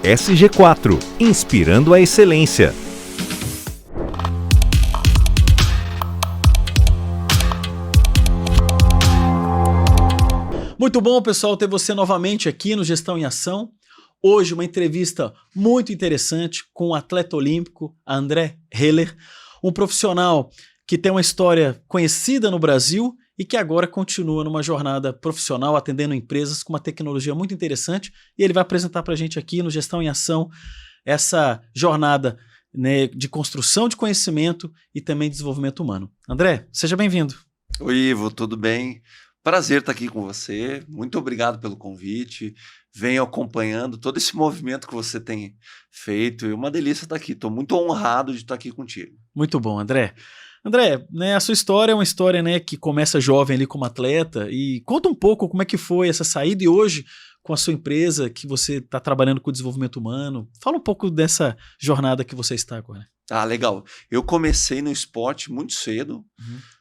SG4, inspirando a excelência. Muito bom, pessoal, ter você novamente aqui no Gestão em Ação. Hoje uma entrevista muito interessante com o atleta olímpico André Heller, um profissional que tem uma história conhecida no Brasil e que agora continua numa jornada profissional atendendo empresas com uma tecnologia muito interessante, e ele vai apresentar para a gente aqui no Gestão em Ação essa jornada, né, de construção de conhecimento e também desenvolvimento humano. André, seja bem-vindo. Oi, Ivo, tudo bem? Prazer estar aqui com você, muito obrigado pelo convite, venho acompanhando todo esse movimento que você tem feito e uma delícia estar aqui, estou muito honrado de estar aqui contigo. Muito bom, André. André, né, a sua história é uma história, né, que começa jovem ali como atleta, e conta um pouco como é que foi essa saída e hoje com a sua empresa que você está trabalhando com o desenvolvimento humano. Fala um pouco dessa jornada que você está agora. Ah, legal. Eu comecei no esporte muito cedo.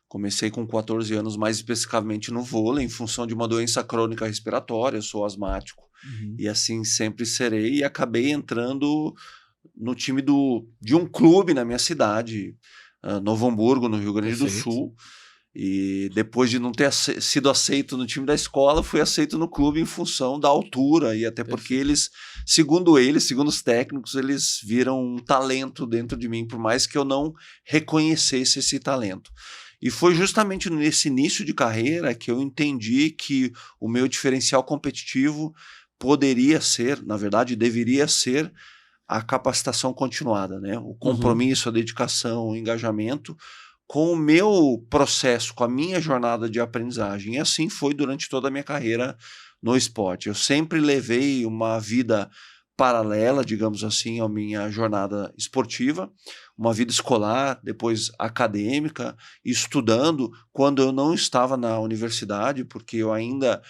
Comecei com 14 anos, mais especificamente no vôlei, em função de uma doença crônica respiratória. Eu sou asmático e assim sempre serei. E acabei entrando no time de um clube na minha cidade, Novo Hamburgo, no Rio Grande do Sul. E depois de não ter sido aceito no time da escola, fui aceito no clube em função da altura. E até porque eles, segundo os técnicos, eles viram um talento dentro de mim, por mais que eu não reconhecesse esse talento. E foi justamente nesse início de carreira que eu entendi que o meu diferencial competitivo poderia ser, na verdade, deveria ser a capacitação continuada, né? O compromisso, a dedicação, o engajamento com o meu processo, com a minha jornada de aprendizagem. E assim foi durante toda a minha carreira no esporte. Eu sempre levei uma vida paralela, digamos assim, à minha jornada esportiva, uma vida escolar, depois acadêmica, estudando quando eu não estava na universidade, porque eu ainda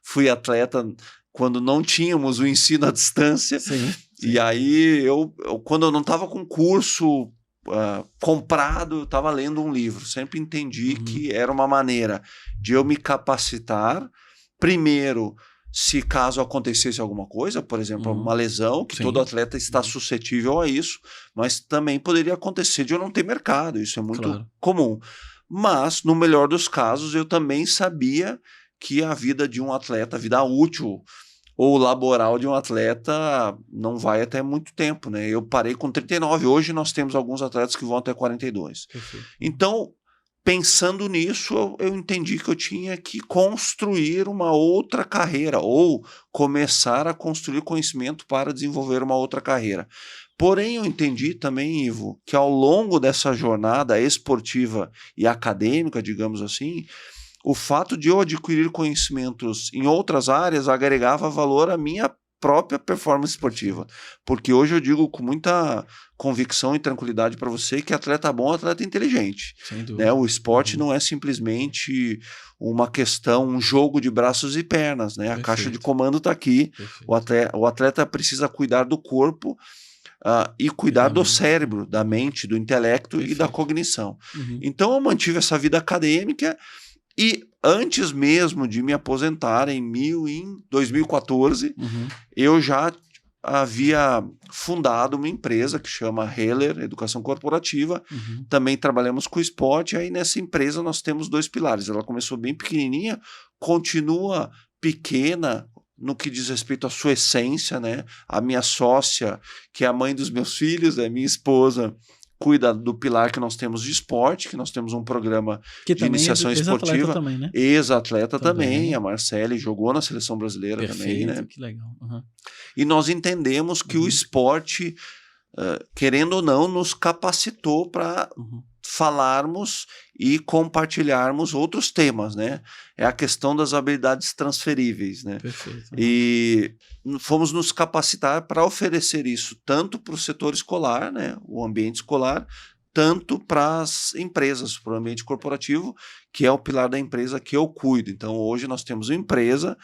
fui atleta quando não tínhamos o ensino à distância. Sim. E aí, quando eu não estava com curso comprado, eu estava lendo um livro. Sempre entendi que era uma maneira de eu me capacitar, primeiro, se caso acontecesse alguma coisa, por exemplo, uma lesão, que todo atleta está suscetível a isso, mas também poderia acontecer de eu não ter mercado, isso é muito comum. Mas, no melhor dos casos, eu também sabia que a vida de um atleta, a vida útil ou laboral de um atleta não vai até muito tempo, né? Eu parei com 39, hoje nós temos alguns atletas que vão até 42. Perfeito. Então, pensando nisso, eu entendi que eu tinha que construir uma outra carreira ou começar a construir conhecimento para desenvolver uma outra carreira. Porém, eu entendi também, Ivo, que ao longo dessa jornada esportiva e acadêmica, digamos assim, o fato de eu adquirir conhecimentos em outras áreas agregava valor à minha própria performance esportiva, porque hoje eu digo com muita convicção e tranquilidade para você que atleta bom é atleta inteligente, né? O esporte não é simplesmente uma questão, um jogo de braços e pernas, né? A caixa de comando está aqui. O atleta precisa cuidar do corpo e cuidar do cérebro, da mente, do intelecto e da cognição. Então eu mantive essa vida acadêmica. E antes mesmo de me aposentar, em 2014, eu já havia fundado uma empresa que chama Heller Educação Corporativa. Também trabalhamos com esporte. Aí nessa empresa nós temos dois pilares. Ela começou bem pequenininha, continua pequena no que diz respeito à sua essência, né? A minha sócia, que é a mãe dos meus filhos, a minha esposa, cuida do pilar que nós temos de esporte, que nós temos um programa de iniciação esportiva. Ex-atleta também, né? Ex-atleta também. A Marcele jogou na seleção brasileira também, né? Que legal. E nós entendemos que o esporte, querendo ou não, nos capacitou para falarmos e compartilharmos outros temas, né? É a questão das habilidades transferíveis, né? Perfeito. E fomos nos capacitar para oferecer isso tanto para o setor escolar, né? O ambiente escolar, tanto para as empresas, para o ambiente corporativo, que é o pilar da empresa que eu cuido. Então, hoje nós temos uma empresa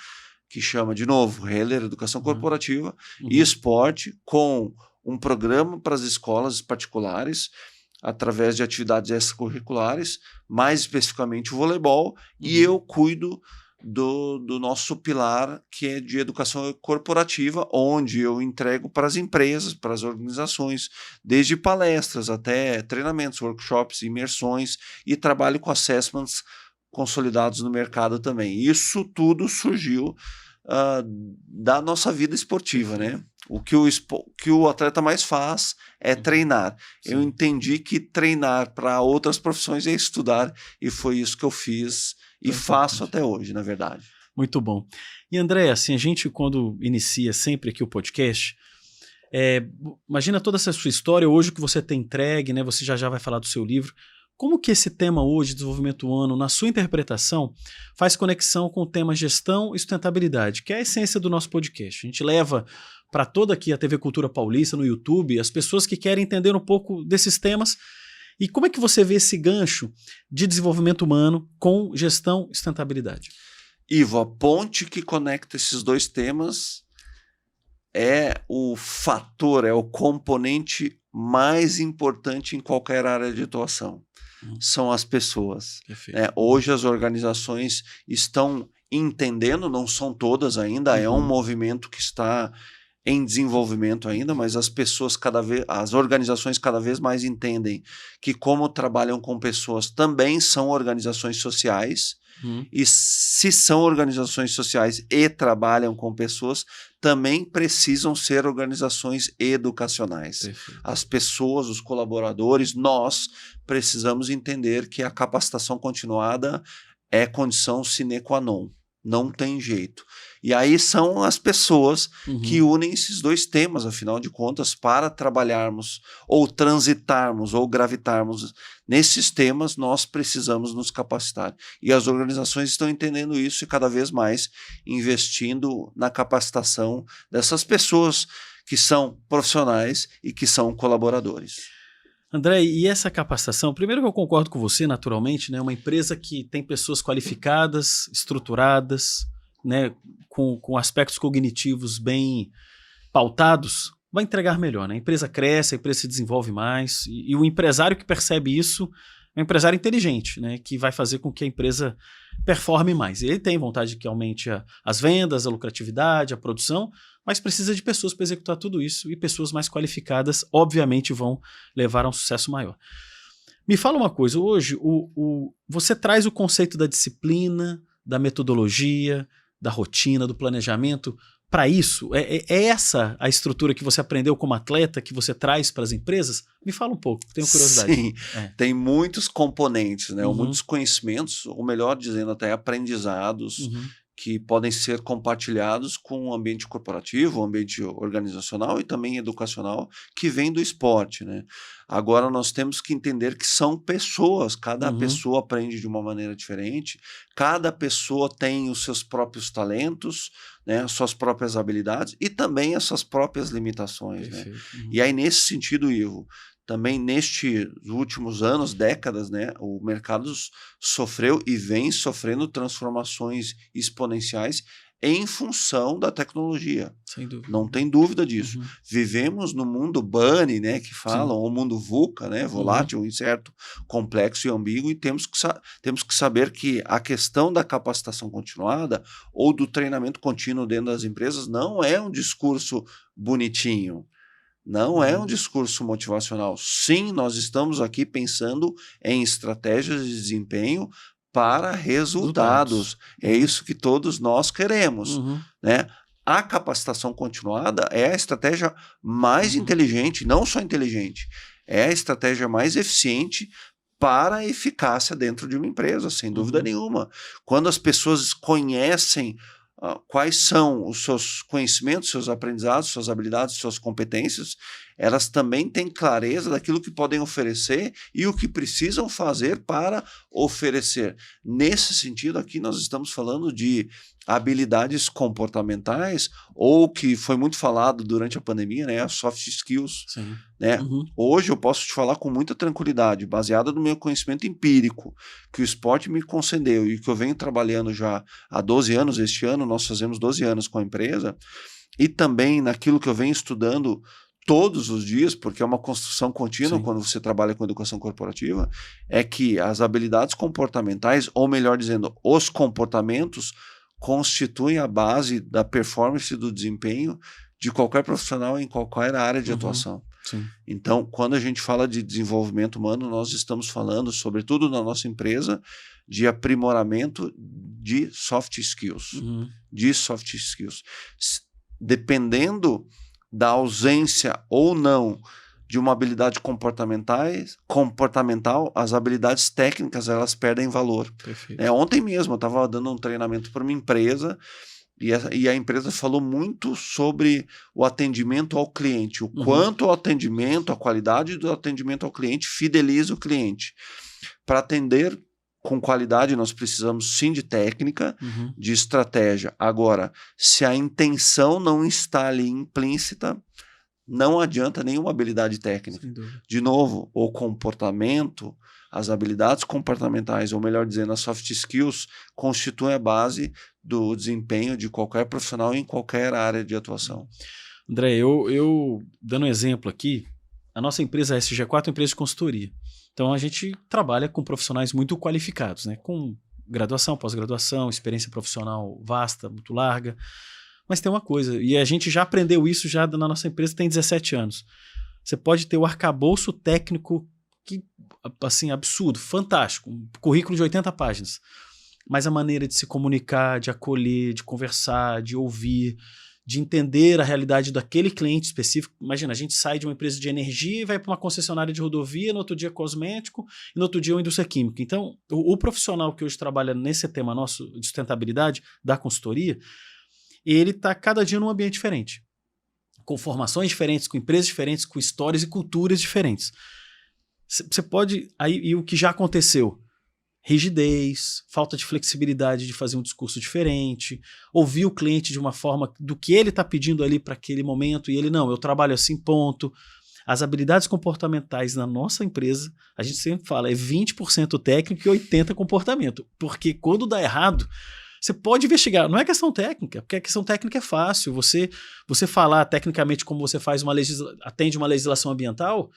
que chama, de novo, Heller Educação Corporativa e Esporte, com um programa para as escolas particulares, através de atividades extracurriculares, mais especificamente o voleibol, e eu cuido do nosso pilar, que é de educação corporativa, onde eu entrego para as empresas, para as organizações, desde palestras até treinamentos, workshops, imersões, e trabalho com assessments consolidados no mercado também. Isso tudo surgiu da nossa vida esportiva, né? O que o atleta mais faz é treinar. Sim. Eu entendi que treinar para outras profissões é estudar, e foi isso que eu fiz e faço até hoje, na verdade. Muito bom. E André, assim, a gente quando inicia sempre aqui o podcast, imagina toda essa sua história, hoje que você tem entregue, né? Você já vai falar do seu livro. Como que esse tema hoje, desenvolvimento humano, na sua interpretação, faz conexão com o tema gestão e sustentabilidade, que é a essência do nosso podcast? A gente leva para toda aqui a TV Cultura Paulista, no YouTube, as pessoas que querem entender um pouco desses temas. E como é que você vê esse gancho de desenvolvimento humano com gestão e sustentabilidade? Ivo, a ponte que conecta esses dois temas é o fator, é o componente mais importante em qualquer área de atuação. São as pessoas. Hoje as organizações estão entendendo, não são todas ainda, é um movimento que está em desenvolvimento ainda, mas as organizações cada vez mais entendem que, como trabalham com pessoas, também são organizações sociais. E se são organizações sociais e trabalham com pessoas, também precisam ser organizações educacionais. Perfeito. As pessoas, os colaboradores, nós precisamos entender que a capacitação continuada é condição sine qua non. Não tem jeito. E aí são as pessoas que unem esses dois temas, afinal de contas, para trabalharmos ou transitarmos ou gravitarmos nesses temas, nós precisamos nos capacitar. E as organizações estão entendendo isso e cada vez mais investindo na capacitação dessas pessoas que são profissionais e que são colaboradores. André, e essa capacitação, primeiro que eu concordo com você, naturalmente, né, uma empresa que tem pessoas qualificadas, estruturadas, né, com aspectos cognitivos bem pautados, vai entregar melhor, né? A empresa cresce, a empresa se desenvolve mais, e o empresário que percebe isso é um empresário inteligente, né, que vai fazer com que a empresa performe mais. Ele tem vontade de que aumente as vendas, a lucratividade, a produção, mas precisa de pessoas para executar tudo isso, e pessoas mais qualificadas, obviamente, vão levar a um sucesso maior. Me fala uma coisa, hoje você traz o conceito da disciplina, da metodologia, da rotina, do planejamento para isso? É essa a estrutura que você aprendeu como atleta, que você traz para as empresas? Me fala um pouco, tenho curiosidade. Sim, tem muitos componentes, né? Muitos conhecimentos, ou melhor dizendo, até aprendizados, que podem ser compartilhados com o ambiente corporativo, o ambiente organizacional e também educacional, que vem do esporte, né? Agora nós temos que entender que são pessoas, cada pessoa aprende de uma maneira diferente, cada pessoa tem os seus próprios talentos, né, as suas próprias habilidades e também as suas próprias limitações. Né? E aí, nesse sentido, Ivo, também nestes últimos anos, décadas, né, o mercado sofreu e vem sofrendo transformações exponenciais em função da tecnologia. Sem dúvida. Não tem dúvida disso. Vivemos no mundo bunny, né, que falam, ou mundo VUCA, né, volátil, incerto, complexo e ambíguo, e temos que saber que a questão da capacitação continuada ou do treinamento contínuo dentro das empresas não é um discurso bonitinho. Não é um discurso motivacional. Sim, nós estamos aqui pensando em estratégias de desempenho para resultados. É isso que todos nós queremos. Né? A capacitação continuada é a estratégia mais inteligente, não só inteligente, é a estratégia mais eficiente para a eficácia dentro de uma empresa, sem dúvida nenhuma. Quando as pessoas conhecem quais são os seus conhecimentos, seus aprendizados, suas habilidades, suas competências, elas também têm clareza daquilo que podem oferecer e o que precisam fazer para oferecer. Nesse sentido, aqui nós estamos falando de habilidades comportamentais, ou que foi muito falado durante a pandemia, né, as soft skills. Sim. Né? Hoje eu posso te falar com muita tranquilidade, baseada no meu conhecimento empírico, que o esporte me concedeu e que eu venho trabalhando já há 12 anos, este ano nós fazemos 12 anos com a empresa, e também naquilo que eu venho estudando todos os dias, porque é uma construção contínua Sim. quando você trabalha com educação corporativa, é que as habilidades comportamentais, ou melhor dizendo, os comportamentos, constituem a base da performance e do desempenho de qualquer profissional em qualquer área de atuação. Sim. Então, quando a gente fala de desenvolvimento humano, nós estamos falando, sobretudo na nossa empresa, de aprimoramento de soft skills. De soft skills. Dependendo da ausência ou não de uma habilidade comportamental, as habilidades técnicas elas perdem valor. Perfeito. Ontem mesmo eu estava dando um treinamento para uma empresa e a empresa falou muito sobre o atendimento ao cliente, o quanto o atendimento, a qualidade do atendimento ao cliente fideliza o cliente. Para atender com qualidade, nós precisamos sim de técnica, de estratégia. Agora, se a intenção não está ali implícita, não adianta nenhuma habilidade técnica. De novo, o comportamento, as habilidades comportamentais, ou melhor dizendo, as soft skills, constituem a base do desempenho de qualquer profissional em qualquer área de atuação. André, eu dando um exemplo aqui, a nossa empresa, a SG4, é uma empresa de consultoria. Então, a gente trabalha com profissionais muito qualificados, né? Com graduação, pós-graduação, experiência profissional vasta, muito larga. Mas tem uma coisa, e a gente já aprendeu isso já na nossa empresa, tem 17 anos. Você pode ter o arcabouço técnico que, assim, absurdo, fantástico, um currículo de 80 páginas. Mas a maneira de se comunicar, de acolher, de conversar, de ouvir, de entender a realidade daquele cliente específico. Imagina, a gente sai de uma empresa de energia e vai para uma concessionária de rodovia, no outro dia cosmético, e no outro dia uma indústria química. Então, o profissional que hoje trabalha nesse tema nosso de sustentabilidade, da consultoria, ele está cada dia num ambiente diferente, com formações diferentes, com empresas diferentes, com histórias e culturas diferentes. Você pode... E o que já aconteceu? Rigidez, falta de flexibilidade de fazer um discurso diferente, ouvir o cliente de uma forma do que ele está pedindo ali para aquele momento, e ele, não, eu trabalho assim, ponto. As habilidades comportamentais na nossa empresa, a gente sempre fala, é 20% técnico e 80% comportamento, porque quando dá errado, você pode investigar, não é questão técnica, porque a questão técnica é fácil, você falar tecnicamente como você faz atende uma legislação ambiental,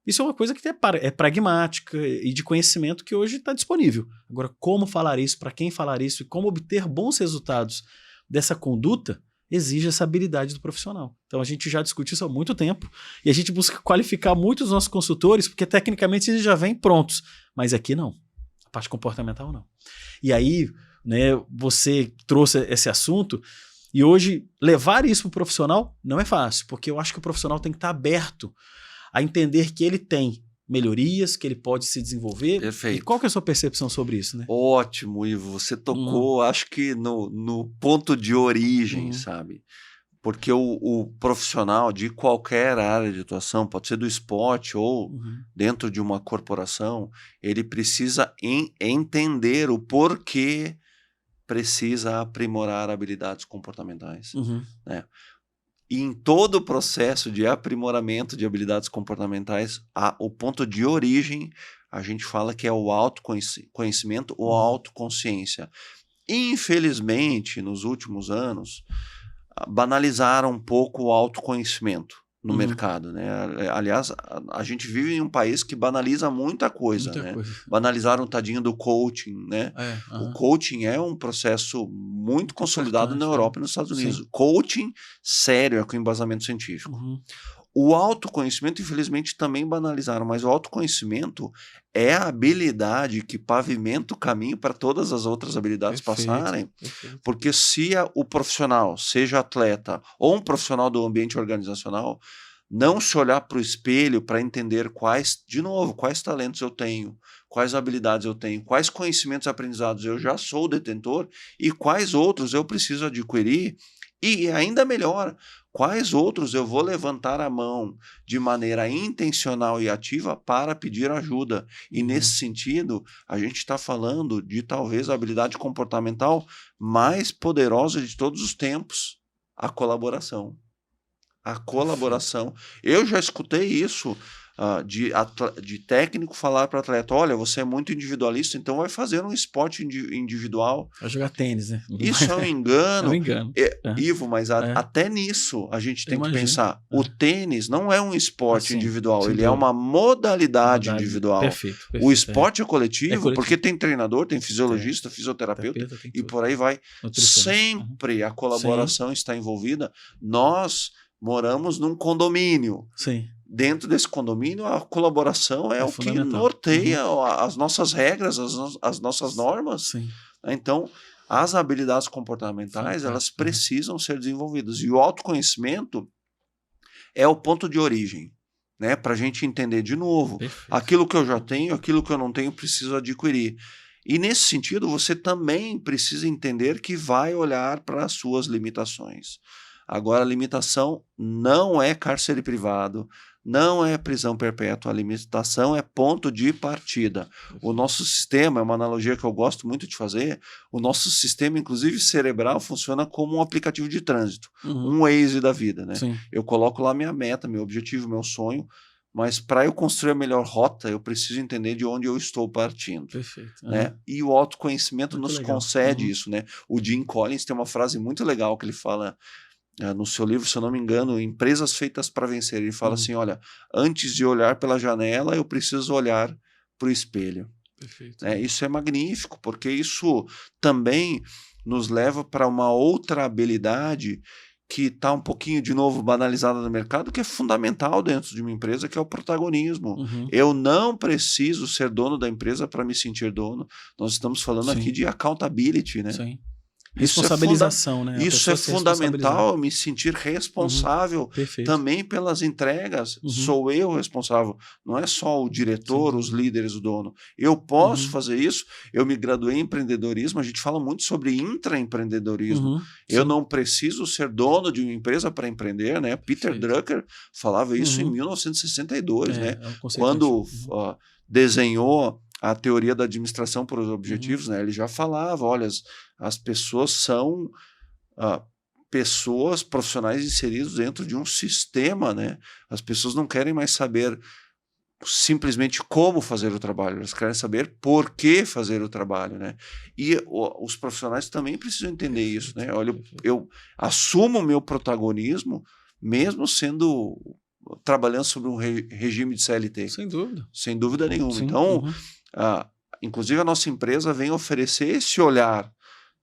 isso é uma coisa que é pragmática e de conhecimento que hoje está disponível. Agora, como falar isso, para quem falar isso e como obter bons resultados dessa conduta, exige essa habilidade do profissional. Então, a gente já discute isso há muito tempo e a gente busca qualificar muito os nossos consultores, porque tecnicamente eles já vêm prontos, mas aqui não. A parte comportamental não. E aí, né, você trouxe esse assunto e hoje levar isso para o profissional não é fácil, porque eu acho que o profissional tem que estar aberto a entender que ele tem melhorias, que ele pode se desenvolver. Perfeito. E qual que é a sua percepção sobre isso, né? Ótimo, Ivo. Você tocou, acho que no ponto de origem, sabe? Porque o profissional de qualquer área de atuação, pode ser do esporte ou dentro de uma corporação, ele precisa entender o porquê precisa aprimorar habilidades comportamentais. Né? E em todo o processo de aprimoramento de habilidades comportamentais, o ponto de origem, a gente fala que é o autoconhecimento ou autoconsciência. Infelizmente, nos últimos anos, banalizaram um pouco o autoconhecimento no mercado, né? Aliás, a gente vive em um país que banaliza muita coisa, né? Banalizaram o tadinho do coaching, né? O coaching é um processo muito consolidado na Europa e nos Estados Unidos. Sim. Coaching sério, é com embasamento científico. O autoconhecimento, infelizmente, também banalizaram, mas o autoconhecimento é a habilidade que pavimenta o caminho para todas as outras habilidades passarem. Porque se o profissional, seja atleta ou um profissional do ambiente organizacional, não se olhar para o espelho para entender quais talentos eu tenho, quais habilidades eu tenho, quais conhecimentos aprendizados eu já sou detentor e quais outros eu preciso adquirir, e ainda melhor, quais outros eu vou levantar a mão de maneira intencional e ativa para pedir ajuda. E nesse sentido, a gente está falando de talvez a habilidade comportamental mais poderosa de todos os tempos, a colaboração. A colaboração. Eu já escutei isso de técnico falar para atleta, olha, você é muito individualista, então vai fazer um esporte individual. Vai jogar tênis, né? Isso é um engano. É um engano. Ivo, mas até nisso a gente tem que pensar. O tênis não é um esporte individual, ele é uma modalidade individual. Perfeito. O esporte é coletivo, porque tem treinador, tem fisiologista, fisioterapeuta, e por aí vai. Sempre a colaboração está envolvida. Nós moramos num condomínio. Sim. Dentro desse condomínio, a colaboração é o que norteia as nossas regras, as nossas normas. Sim. Então, as habilidades comportamentais, elas precisam ser desenvolvidas. E o autoconhecimento é o ponto de origem, né? Para a gente entender de novo. Perfeito. Aquilo que eu já tenho, aquilo que eu não tenho, preciso adquirir. E nesse sentido, você também precisa entender que vai olhar para as suas limitações. Agora, a limitação não é cárcere privado, não é prisão perpétua, a limitação é ponto de partida. O nosso sistema, é uma analogia que eu gosto muito de fazer, o nosso sistema, inclusive cerebral, funciona como um aplicativo de trânsito, um Waze da vida, né? Eu coloco lá minha meta, meu objetivo, meu sonho, mas para eu construir a melhor rota, eu preciso entender de onde eu estou partindo. Perfeito. Né? E o autoconhecimento nos concede isso, né? O Jim Collins tem uma frase muito legal que ele fala no seu livro, se eu não me engano, Empresas Feitas para Vencer. Ele fala assim, olha, antes de olhar pela janela, eu preciso olhar para o espelho. Perfeito. Isso é magnífico, porque isso também nos leva para uma outra habilidade que está um pouquinho, de novo, banalizada no mercado, que é fundamental dentro de uma empresa, que é o protagonismo. Eu não preciso ser dono da empresa para me sentir dono. Nós estamos falando aqui de accountability, né? Sim. Responsabilização, né? Isso é fundamental, me sentir responsável também pelas entregas. Sou eu responsável, não é só o diretor, os líderes, o dono. Eu posso fazer isso. Eu me graduei em empreendedorismo, a gente fala muito sobre intraempreendedorismo. Eu não preciso ser dono de uma empresa para empreender, né? Peter Drucker falava isso em 1962, né? Quando desenhou a teoria da administração por objetivos, né? Ele já falava, olha, as pessoas são pessoas profissionais inseridas dentro de um sistema, né? As pessoas não querem mais saber simplesmente como fazer o trabalho, elas querem saber por que fazer o trabalho, né? E os profissionais também precisam entender isso, né? Olha, eu assumo o meu protagonismo mesmo trabalhando sobre um regime de CLT. Sem dúvida. Sem dúvida nenhuma. Então, inclusive a nossa empresa vem oferecer esse olhar,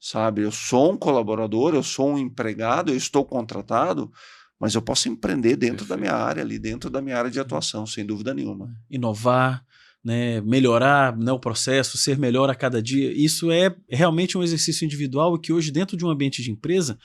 sabe? Eu sou um colaborador, eu sou um empregado, eu estou contratado, mas eu posso empreender dentro da minha área, ali dentro da minha área de atuação, sem dúvida nenhuma. Inovar, né? Melhorar, né, o processo, ser melhor a cada dia. Isso é realmente um exercício individual e que hoje, dentro de um ambiente de empresa,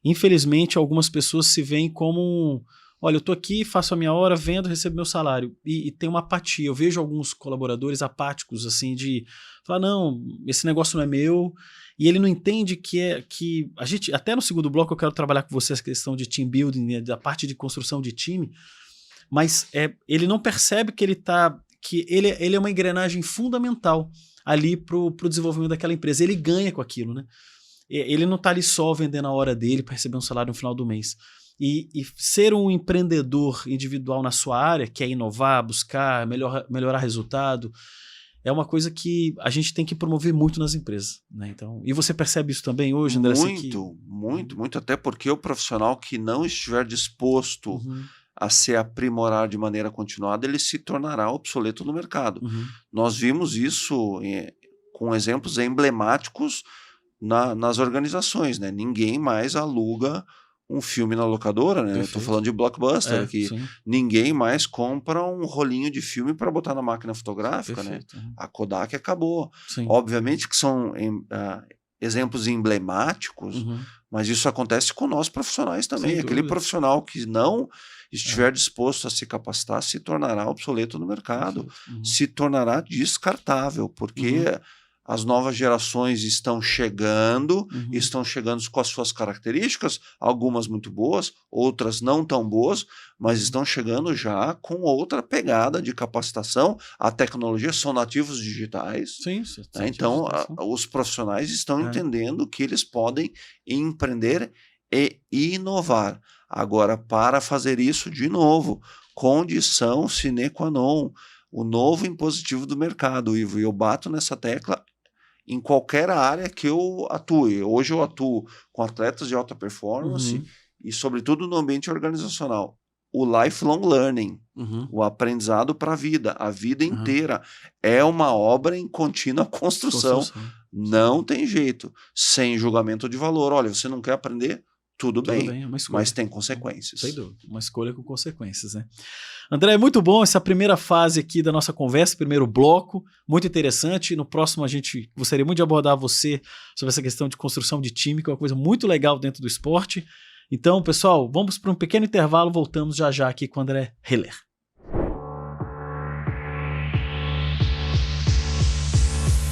infelizmente, algumas pessoas se veem como olha, eu estou aqui, faço a minha hora, vendo, recebo meu salário. E tem uma apatia. Eu vejo alguns colaboradores apáticos, assim, de falar, não, esse negócio não é meu. E ele não entende que a gente, até no segundo bloco eu quero trabalhar com você essa questão de team building, né, da parte de construção de time, mas ele não percebe que ele é uma engrenagem fundamental ali para o desenvolvimento daquela empresa. Ele ganha com aquilo, né? Ele não está ali só vendendo a hora dele para receber um salário no final do mês. E ser um empreendedor individual na sua área, que é inovar, buscar, melhorar resultado, é uma coisa que a gente tem que promover muito nas empresas, né? Então, e você percebe isso também hoje, André? Muito, até porque o profissional que não estiver disposto a se aprimorar de maneira continuada, ele se tornará obsoleto no mercado. Nós vimos isso com exemplos emblemáticos nas organizações, né? Ninguém mais aluga um filme na locadora, né? Estou falando de blockbuster aqui. Sim. Ninguém mais compra um rolinho de filme para botar na máquina fotográfica, né? A Kodak acabou. Sim. Obviamente que são exemplos emblemáticos, mas isso acontece com nós profissionais também. Aquele profissional que não estiver disposto a se capacitar se tornará obsoleto no mercado, se tornará descartável, porque as novas gerações estão chegando com as suas características, algumas muito boas, outras não tão boas, mas estão chegando já com outra pegada de capacitação. A tecnologia são nativos digitais. Sim, né? Então, os profissionais estão entendendo que eles podem empreender e inovar. Agora, para fazer isso, de novo, condição sine qua non, o novo impositivo do mercado, Ivo, e eu bato nessa tecla em qualquer área que eu atue. Hoje eu atuo com atletas de alta performance e, sobretudo, no ambiente organizacional. O lifelong learning, o aprendizado para a vida inteira. É uma obra em contínua construção. Não tem jeito. Sem julgamento de valor. Olha, você não quer aprender? Tudo bem, é uma escolha. Mas tem consequências. Sem dúvida, uma escolha com consequências, né? André, é muito bom essa primeira fase aqui da nossa conversa, primeiro bloco, muito interessante. No próximo a gente gostaria muito de abordar você sobre essa questão de construção de time, que é uma coisa muito legal dentro do esporte. Então, pessoal, vamos para um pequeno intervalo, voltamos já já aqui com o André Hiller.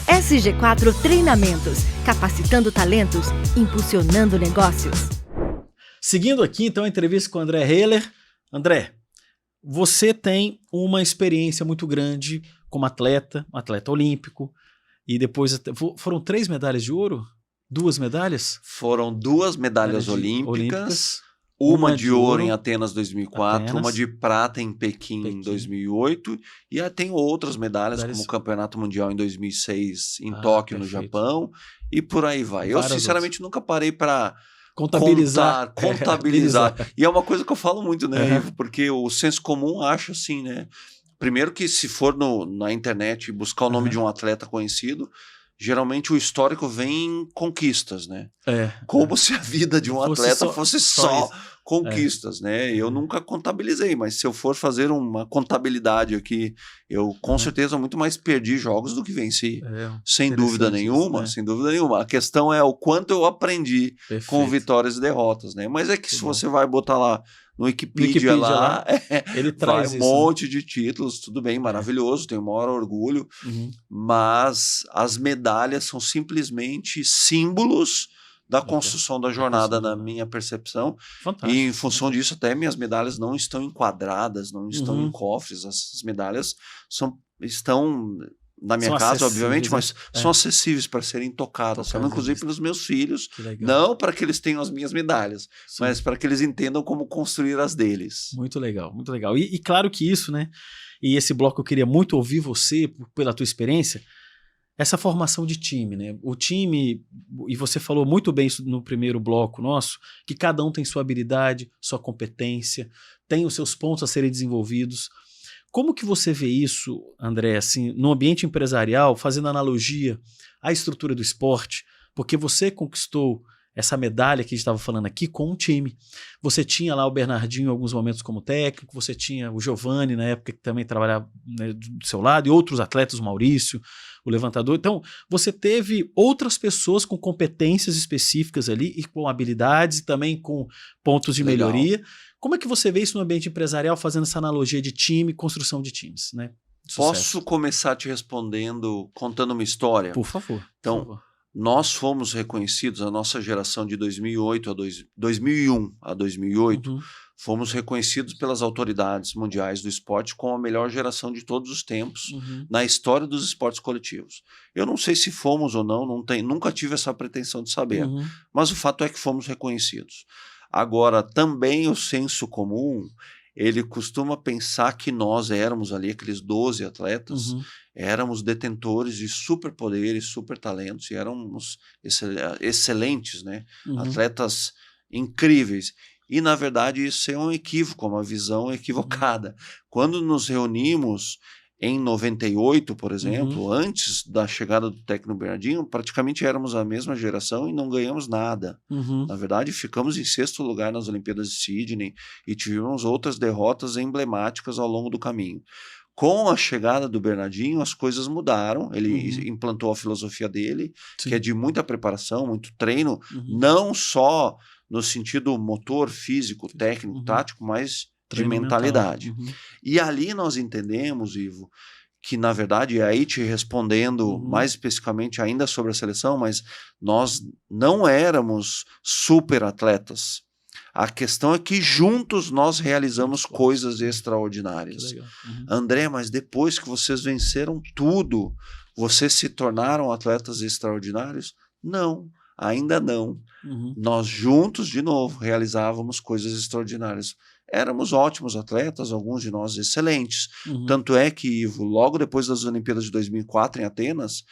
SG4 Treinamentos, capacitando talentos, impulsionando negócios. Seguindo aqui, então, a entrevista com o André Hiller. André, você tem uma experiência muito grande como atleta, um atleta olímpico, e depois foram 3 medalhas de ouro? 2 medalhas? Foram 2 medalhas olímpicas, uma de ouro em Atenas 2004, uma de prata em Pequim em 2008, e tem outras medalhas como o Campeonato Mundial em 2006 em Tóquio, no Japão, e por aí vai. Eu, sinceramente, nunca parei para contabilizar. E é uma coisa que eu falo muito, né, Ivo? Porque o senso comum acha assim, né? Primeiro que se for na internet e buscar o nome de um atleta conhecido, geralmente o histórico vem em conquistas, né? Como se a vida de um atleta fosse só conquistas, né? Eu nunca contabilizei, mas se eu for fazer uma contabilidade aqui, eu com certeza muito mais perdi jogos do que venci. Sem dúvida nenhuma, sem dúvida nenhuma. A questão é o quanto eu aprendi com vitórias e derrotas, né? Mas é que se você vai botar lá no Wikipedia lá, ele traz um monte de títulos, tudo bem, maravilhoso, tenho o maior orgulho, mas as medalhas são simplesmente símbolos da construção da jornada, na minha percepção. Fantástico. E em função disso, até minhas medalhas não estão enquadradas, não estão em cofres. As medalhas estão na minha casa, obviamente, mas são acessíveis para serem tocadas, inclusive pelos meus filhos. Não para que eles tenham as minhas medalhas, mas para que eles entendam como construir as deles. Muito legal, muito legal. E claro que isso, né? E esse bloco eu queria muito ouvir você, pela tua experiência, essa formação de time, né? O time, e você falou muito bem isso no primeiro bloco nosso, que cada um tem sua habilidade, sua competência, tem os seus pontos a serem desenvolvidos. Como que você vê isso, André, assim, no ambiente empresarial, fazendo analogia à estrutura do esporte? Porque você conquistou essa medalha que a gente estava falando aqui com um time. Você tinha lá o Bernardinho em alguns momentos como técnico, você tinha o Giovani na época que também trabalhava, né, do seu lado, e outros atletas, o Maurício, o levantador. Então, você teve outras pessoas com competências específicas ali e com habilidades e também com pontos de melhoria. Como é que você vê isso no ambiente empresarial, fazendo essa analogia de time, construção de times, né? Posso começar te respondendo, contando uma história? Por favor. Então, por favor. Nós fomos reconhecidos, a nossa geração de 2001 a 2008, fomos reconhecidos pelas autoridades mundiais do esporte como a melhor geração de todos os tempos na história dos esportes coletivos. Eu não sei se fomos ou não, nunca tive essa pretensão de saber, mas o fato é que fomos reconhecidos. Agora, também o senso comum, ele costuma pensar que nós éramos ali, aqueles 12 atletas, éramos detentores de superpoderes, super talentos, e éramos excelentes, né? Atletas incríveis. E, na verdade, isso é um equívoco, uma visão equivocada. Quando nos reunimos em 98, por exemplo, antes da chegada do técnico Bernardinho, praticamente éramos a mesma geração e não ganhamos nada. Na verdade, ficamos em 6º lugar nas Olimpíadas de Sydney e tivemos outras derrotas emblemáticas ao longo do caminho. Com a chegada do Bernardinho, as coisas mudaram. Ele implantou a filosofia dele, que é de muita preparação, muito treino, não só no sentido motor, físico, técnico, tático, mas de mentalidade. E ali nós entendemos, Ivo, que na verdade, aí te respondendo mais especificamente ainda sobre a seleção, mas nós não éramos super atletas. A questão é que juntos nós realizamos coisas extraordinárias. André, mas depois que vocês venceram tudo, vocês se tornaram atletas extraordinários? Não, ainda não. Nós juntos, de novo, realizávamos coisas extraordinárias. éramos ótimos atletas, alguns de nós excelentes. Tanto é que, Ivo, logo depois das Olimpíadas de 2004 em Atenas,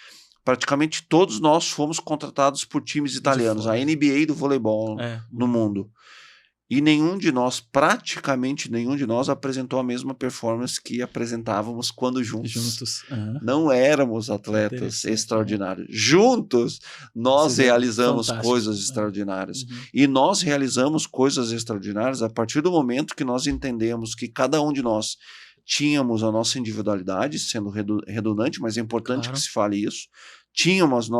praticamente todos nós fomos contratados por times italianos, a NBA do voleibol no mundo. E praticamente nenhum de nós apresentou a mesma performance que apresentávamos quando juntos. Não éramos atletas extraordinários. Juntos, nós realizamos coisas extraordinárias. E nós realizamos coisas extraordinárias a partir do momento que nós entendemos que cada um de nós tínhamos a nossa individualidade, sendo redundante, mas é importante que se fale isso. Tínhamos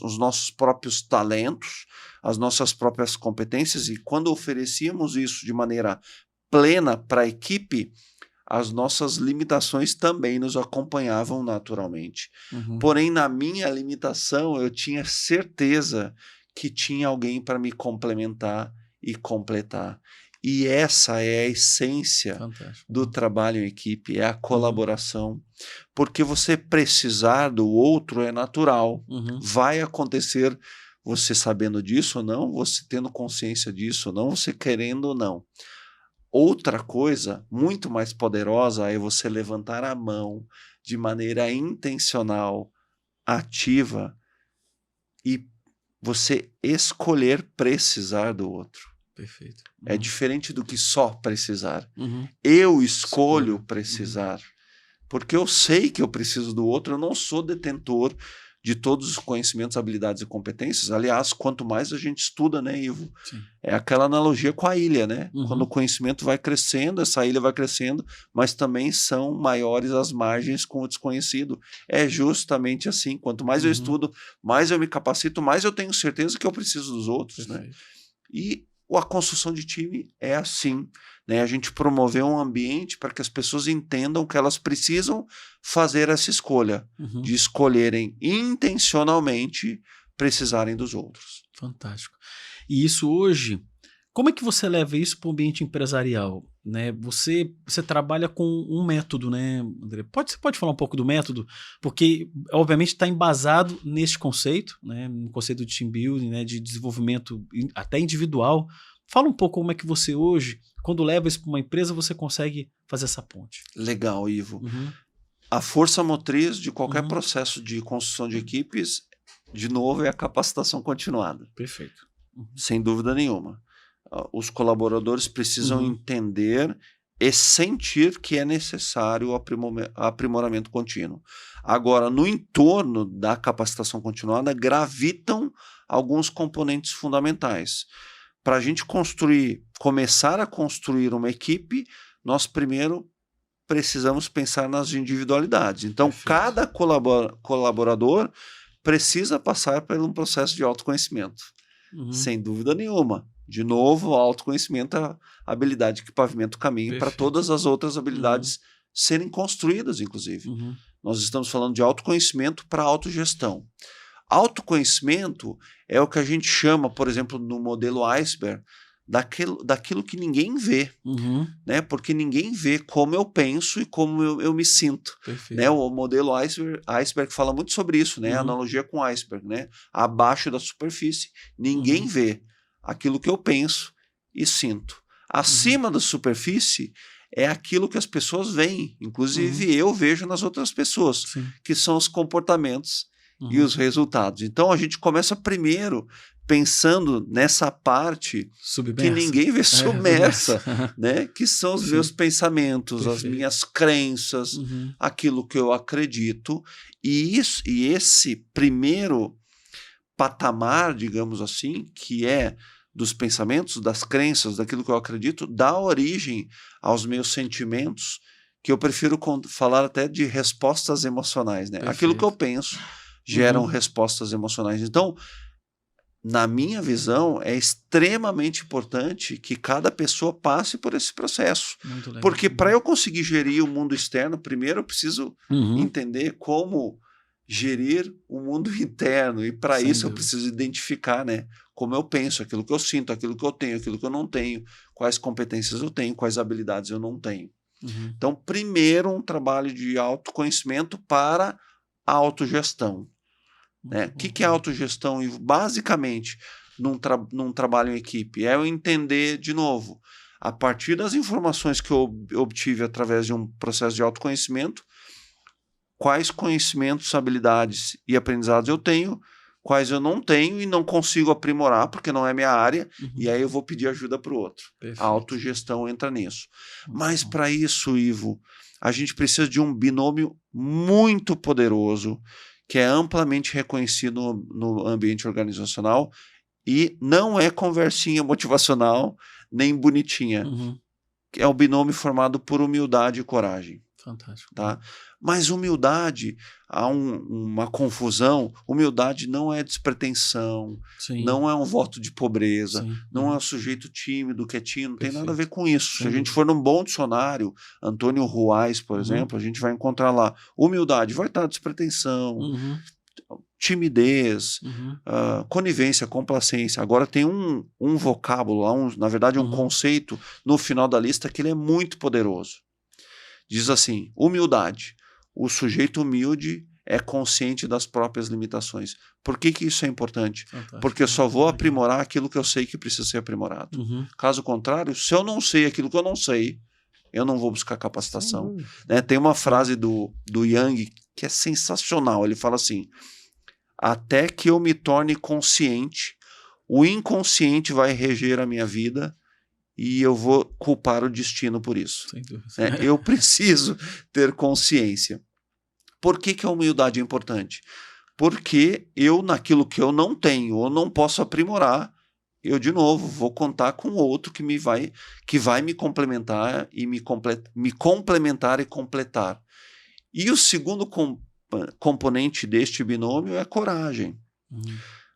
os nossos próprios talentos, as nossas próprias competências, e quando oferecíamos isso de maneira plena para a equipe, as nossas limitações também nos acompanhavam naturalmente. Porém, na minha limitação, eu tinha certeza que tinha alguém para me complementar e completar. E essa é a essência do trabalho em equipe, é a colaboração. Porque você precisar do outro é natural. Vai acontecer você sabendo disso ou não, você tendo consciência disso ou não, você querendo ou não. Outra coisa muito mais poderosa é você levantar a mão de maneira intencional, ativa, e você escolher precisar do outro. Perfeito. É diferente do que só precisar. Eu escolho precisar. Porque eu sei que eu preciso do outro, eu não sou detentor de todos os conhecimentos, habilidades e competências. Aliás, quanto mais a gente estuda, né, Ivo? Sim. É aquela analogia com a ilha, né? Quando o conhecimento vai crescendo, essa ilha vai crescendo, mas também são maiores as margens com o desconhecido. É justamente assim. Quanto mais eu estudo, mais eu me capacito, mais eu tenho certeza que eu preciso dos outros, né? E a construção de time é assim, né? A gente promover um ambiente para que as pessoas entendam que elas precisam fazer essa escolha, de escolherem intencionalmente precisarem dos outros. Fantástico. E isso hoje, como é que você leva isso para o ambiente empresarial? Né? Você trabalha com um método, né, André? Você pode falar um pouco do método? Porque, obviamente, está embasado neste conceito, né, no conceito de team building, né, de desenvolvimento até individual. Fala um pouco como é que você hoje, quando leva isso para uma empresa, você consegue fazer essa ponte. Legal, Ivo. A força motriz de qualquer processo de construção de equipes, de novo, é a capacitação continuada. Perfeito. Sem dúvida nenhuma. Os colaboradores precisam entender e sentir que é necessário o aprimoramento contínuo. Agora, no entorno da capacitação continuada, gravitam alguns componentes fundamentais. Para a gente começar a construir uma equipe, nós primeiro precisamos pensar nas individualidades. Então, cada colaborador precisa passar por um processo de autoconhecimento. Sem dúvida nenhuma. De novo, autoconhecimento é a habilidade que pavimenta o caminho para todas as outras habilidades serem construídas, inclusive. Nós estamos falando de autoconhecimento para autogestão. Autoconhecimento é o que a gente chama, por exemplo, no modelo iceberg, daquilo que ninguém vê, né? Porque ninguém vê como eu penso e como eu me sinto. Né? O modelo iceberg fala muito sobre isso, né? A analogia com iceberg, né? Abaixo da superfície, ninguém vê aquilo que eu penso e sinto. Acima da superfície é aquilo que as pessoas veem, inclusive eu vejo nas outras pessoas, que são os comportamentos e os resultados. Então a gente começa primeiro pensando nessa parte que ninguém vê, submersa, né? Que são os meus pensamentos, as minhas crenças, aquilo que eu acredito. E esse primeiro patamar, digamos assim, que é dos pensamentos, das crenças, daquilo que eu acredito, dá origem aos meus sentimentos, que eu prefiro falar até de respostas emocionais, né? Aquilo que eu penso geram respostas emocionais. Então, na minha visão, é extremamente importante que cada pessoa passe por esse processo. Porque para eu conseguir gerir o mundo externo, primeiro eu preciso entender como gerir o mundo interno. E para isso eu preciso identificar, né, como eu penso, aquilo que eu sinto, aquilo que eu tenho, aquilo que eu não tenho, quais competências eu tenho, quais habilidades eu não tenho. Então, primeiro, um trabalho de autoconhecimento para a autogestão. Né? O que é autogestão? Basicamente, num trabalho em equipe, é eu entender, de novo, A partir das informações que eu obtive através de um processo de autoconhecimento, quais conhecimentos, habilidades e aprendizados eu tenho, quais eu não tenho e não consigo aprimorar porque não é minha área, e aí eu vou pedir ajuda para o outro. Perfeito. A autogestão entra nisso. Mas para isso, Ivo, a gente precisa de um binômio muito poderoso, que é amplamente reconhecido no ambiente organizacional e não é conversinha motivacional nem bonitinha. É o binômio formado por humildade e coragem. Fantástico. Tá? Mas humildade, há uma confusão. Humildade não é despretensão, Sim. não é um voto de pobreza, Sim. não é um sujeito tímido, quietinho, não tem nada a ver com Sem isso. Se a gente dúvida. for num bom dicionário, Antônio Ruais, por exemplo, a gente vai encontrar lá, humildade vai estar despretensão, timidez, conivência, complacência. Agora tem um vocábulo, na verdade um conceito no final da lista que ele é muito poderoso. Diz assim, humildade. O sujeito humilde é consciente das próprias limitações. Por que isso é importante? Fantástico. Porque eu só vou aprimorar aquilo que eu sei que precisa ser aprimorado. Caso contrário, se eu não sei aquilo que eu não sei, eu não vou buscar capacitação. Né? Tem uma frase do Yang que é sensacional. Ele fala assim, até que eu me torne consciente, o inconsciente vai reger a minha vida e eu vou culpar o destino por isso. Sem dúvida. Né? Eu preciso ter consciência. Por que a humildade é importante? Porque eu, naquilo que eu não tenho ou não posso aprimorar, eu, de novo, vou contar com outro que vai me complementar e me complementar e completar. E o segundo componente deste binômio é coragem.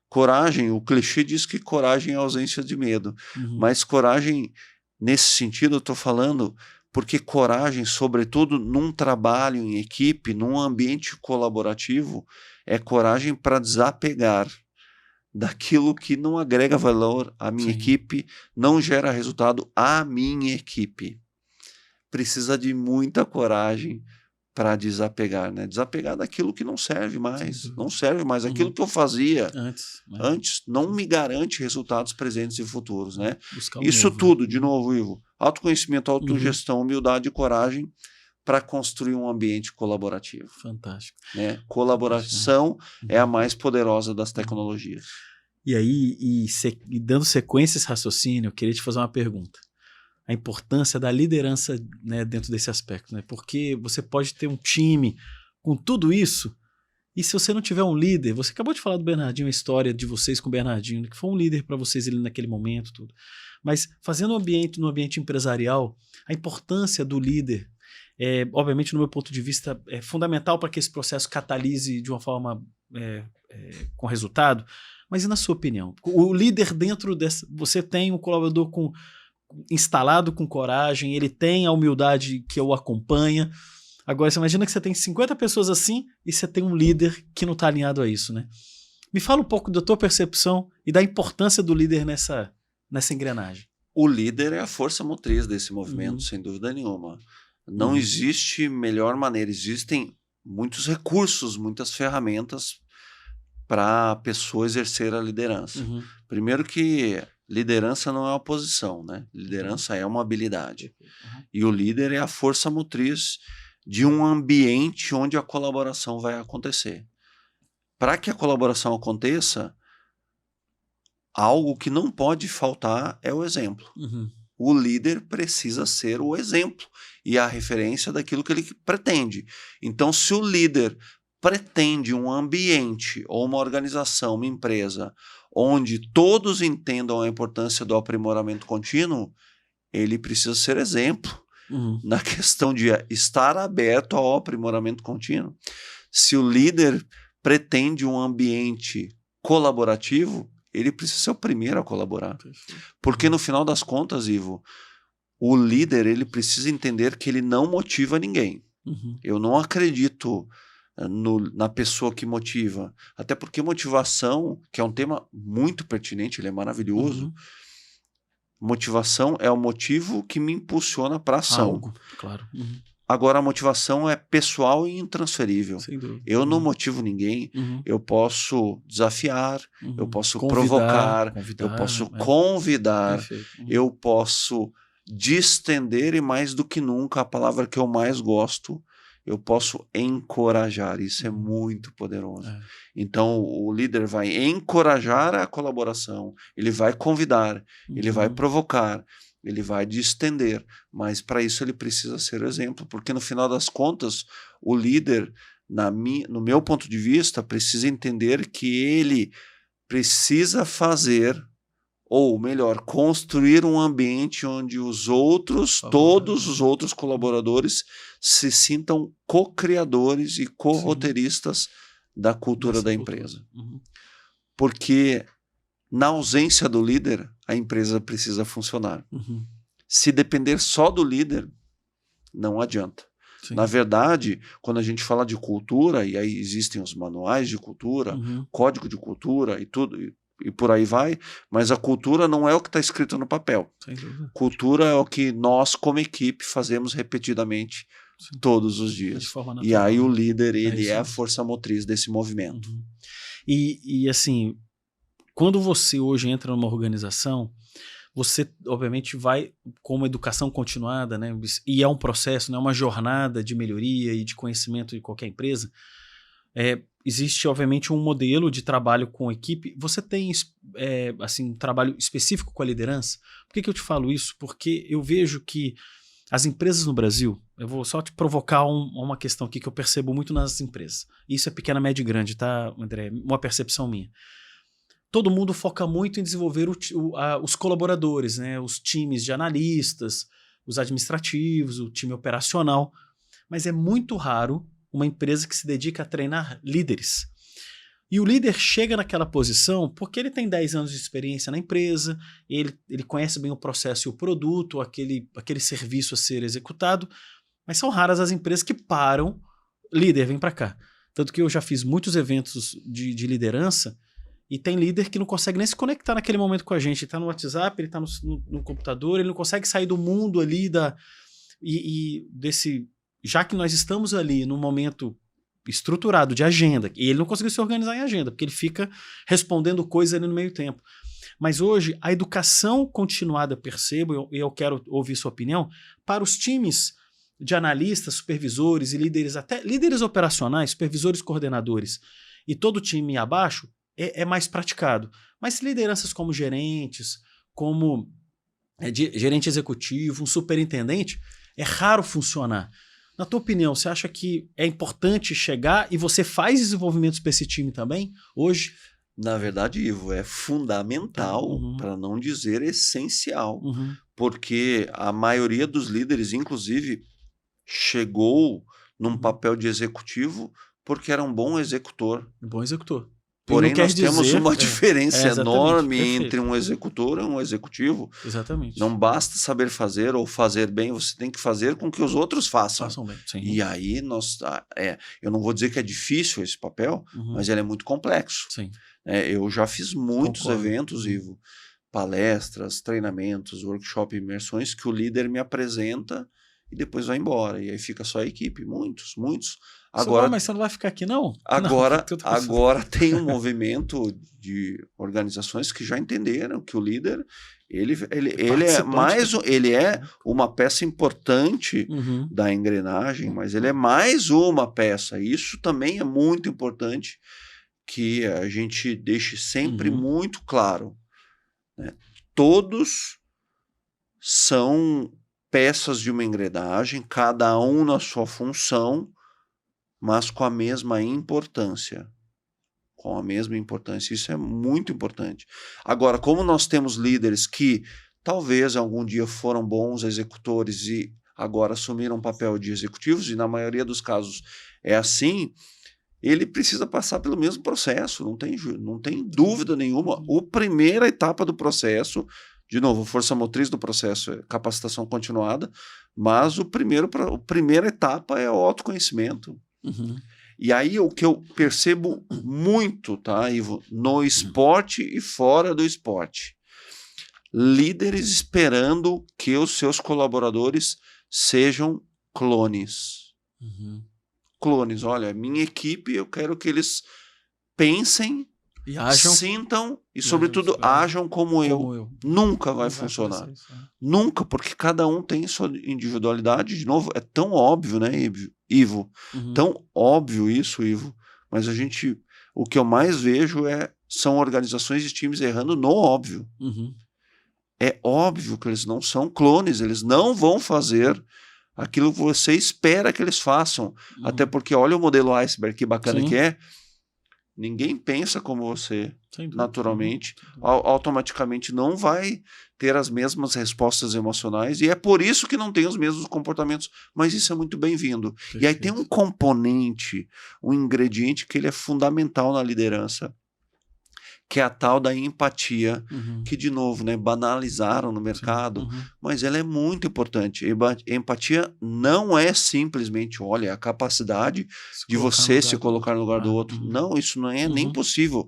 Coragem, o clichê diz que coragem é ausência de medo. Mas coragem, nesse sentido, eu estou falando porque coragem, sobretudo num trabalho em equipe, num ambiente colaborativo, é coragem para desapegar daquilo que não agrega valor à minha equipe, não gera resultado à minha equipe. Precisa de muita coragem para desapegar, né? Desapegar daquilo que não serve mais. Não serve mais. Aquilo que eu fazia antes não me garante resultados presentes e futuros, né? Isso novo, tudo, de novo, Ivo. Autoconhecimento, autogestão, humildade e coragem para construir um ambiente colaborativo. Fantástico. Né? Colaboração é a mais poderosa das tecnologias. E aí, e dando sequência a esse raciocínio, eu queria te fazer uma pergunta. A importância da liderança, né, dentro desse aspecto, né? Porque você pode ter um time com tudo isso, e se você não tiver um líder, você acabou de falar do Bernardinho, a história de vocês com o Bernardinho, que foi um líder para vocês ali naquele momento, tudo. Mas fazendo no ambiente empresarial, a importância do líder, obviamente, no meu ponto de vista, é fundamental para que esse processo catalise de uma forma com resultado. Mas e na sua opinião? O líder dentro dessa, você tem um colaborador instalado com coragem, ele tem a humildade que o acompanha. Agora, você imagina que você tem 50 pessoas assim e você tem um líder que não está alinhado a isso, né? Me fala um pouco da tua percepção e da importância do líder nessa engrenagem. O líder é a força motriz desse movimento, sem dúvida nenhuma. Não existe melhor maneira. Existem muitos recursos, muitas ferramentas para a pessoa exercer a liderança. Primeiro que liderança não é uma posição, né? Liderança é uma habilidade. E o líder é a força motriz de um ambiente onde a colaboração vai acontecer. Para que a colaboração aconteça, algo que não pode faltar é o exemplo. O líder precisa ser o exemplo e a referência daquilo que ele pretende. Então, se o líder pretende um ambiente ou uma organização, uma empresa, onde todos entendam a importância do aprimoramento contínuo, ele precisa ser exemplo na questão de estar aberto ao aprimoramento contínuo. Se o líder pretende um ambiente colaborativo, ele precisa ser o primeiro a colaborar. Porque no final das contas, Ivo, o líder ele precisa entender que ele não motiva ninguém. Eu não acredito na pessoa que motiva. Até porque motivação, que é um tema muito pertinente, ele é maravilhoso. Motivação é o motivo que me impulsiona para a ação. Algo, claro. Agora, a motivação é pessoal e intransferível. Sem dúvida. Eu não motivo ninguém, eu posso desafiar, eu posso provocar, eu posso convidar, eu posso distender e, mais do que nunca, a palavra que eu mais gosto, eu posso encorajar. Isso é muito poderoso. Então, o líder vai encorajar a colaboração, ele vai convidar, ele vai provocar, ele vai distender, mas para isso ele precisa ser exemplo, porque no final das contas, o líder, no meu ponto de vista, precisa entender que ele precisa fazer, ou melhor, construir um ambiente onde todos os outros colaboradores se sintam co-criadores e co-roteiristas da cultura da empresa. Porque na ausência do líder, a empresa precisa funcionar. Se depender só do líder, não adianta. Sim. Na verdade, quando a gente fala de cultura, e aí existem os manuais de cultura, código de cultura e tudo, e por aí vai, mas a cultura não é o que está escrito no papel. Cultura é o que nós, como equipe, fazemos repetidamente todos os dias. E aí o líder, ele é a força motriz desse movimento. E assim, quando você hoje entra numa organização, você obviamente vai com uma educação continuada, né? E é um processo, né? Uma jornada de melhoria e de conhecimento de qualquer empresa. Existe, obviamente, um modelo de trabalho com equipe. Você tem assim, um trabalho específico com a liderança? Por que eu te falo isso? Porque eu vejo que as empresas no Brasil, eu vou só te provocar uma questão aqui que eu percebo muito nas empresas. Isso é pequena, média e grande, tá, André? Uma percepção minha. Todo mundo foca muito em desenvolver os colaboradores, né? Os times de analistas, os administrativos, o time operacional. Mas é muito raro uma empresa que se dedica a treinar líderes. E o líder chega naquela posição porque ele tem 10 anos de experiência na empresa, ele conhece bem o processo e o produto, aquele serviço a ser executado, mas são raras as empresas que param, líder, vem para cá. Tanto que eu já fiz muitos eventos de liderança e tem líder que não consegue nem se conectar naquele momento com a gente. Ele está no WhatsApp, ele está no computador, ele não consegue sair do mundo ali desse... Já que nós estamos ali num momento estruturado de agenda, e ele não conseguiu se organizar em agenda, porque ele fica respondendo coisas ali no meio tempo. Mas hoje, a educação continuada, percebo, e eu quero ouvir sua opinião, para os times de analistas, supervisores e líderes, até líderes operacionais, supervisores, coordenadores, e todo o time abaixo, é mais praticado. Mas lideranças como gerentes, como gerente executivo, um superintendente, é raro funcionar. Na tua opinião, você acha que é importante chegar e você faz desenvolvimentos para esse time também, hoje? Na verdade, Ivo, é fundamental, para não dizer essencial, porque a maioria dos líderes, inclusive, chegou num papel de executivo porque era um bom executor. Um bom executor. Porém, nós temos uma diferença enorme entre um executor e um executivo. Exatamente. Não basta saber fazer ou fazer bem, você tem que fazer com que os outros façam. Façam bem, sim. E aí, eu não vou dizer que é difícil esse papel, mas ele é muito complexo. Sim. Eu já fiz muitos eventos, Ivo, palestras, treinamentos, workshop, imersões, que o líder me apresenta e depois vai embora. E aí fica só a equipe. Muitos. Agora, mas você não vai ficar aqui, não? Agora tem um movimento de organizações que já entenderam que o líder ele é uma peça importante da engrenagem, mas ele é mais uma peça. Isso também é muito importante que a gente deixe sempre muito claro, né? Todos são peças de uma engrenagem, cada um na sua função, mas com a mesma importância. Com a mesma importância. Isso é muito importante. Agora, como nós temos líderes que talvez algum dia foram bons executores e agora assumiram um papel de executivos, e na maioria dos casos é assim, ele precisa passar pelo mesmo processo, não tem dúvida nenhuma. A primeira etapa do processo, de novo, força motriz do processo é capacitação continuada, mas a primeira etapa é o autoconhecimento. E aí o que eu percebo muito, tá, Ivo, no esporte e fora do esporte, líderes esperando que os seus colaboradores sejam clones. Clones, olha, minha equipe, eu quero que eles pensem E ajam, sintam e, e sobretudo, ajam, ajam como eu. como eu. Nunca vai Não funcionar. acontecer isso, né? Nunca, porque cada um tem sua individualidade. De novo, é tão óbvio, né, Ivo? Uhum. Tão óbvio isso, Ivo. Mas o que eu mais vejo são organizações e times errando no óbvio. Uhum. É óbvio que eles não são clones, eles não vão fazer aquilo que você espera que eles façam. Uhum. Até porque olha o modelo iceberg, que bacana Sim. que é. Ninguém pensa como você, Sem dúvida. naturalmente. Uhum. Automaticamente não vai ter as mesmas respostas emocionais e é por isso que não tem os mesmos comportamentos, mas isso é muito bem-vindo. E aí tem um componente, um ingrediente que ele é fundamental na liderança, que é a tal da empatia, Uhum. que, de novo, né, banalizaram no mercado, Uhum. mas ela é muito importante. Empatia não é simplesmente, olha, a capacidade de você se colocar no lugar do outro. Uhum. Não, isso não é nem Uhum. possível.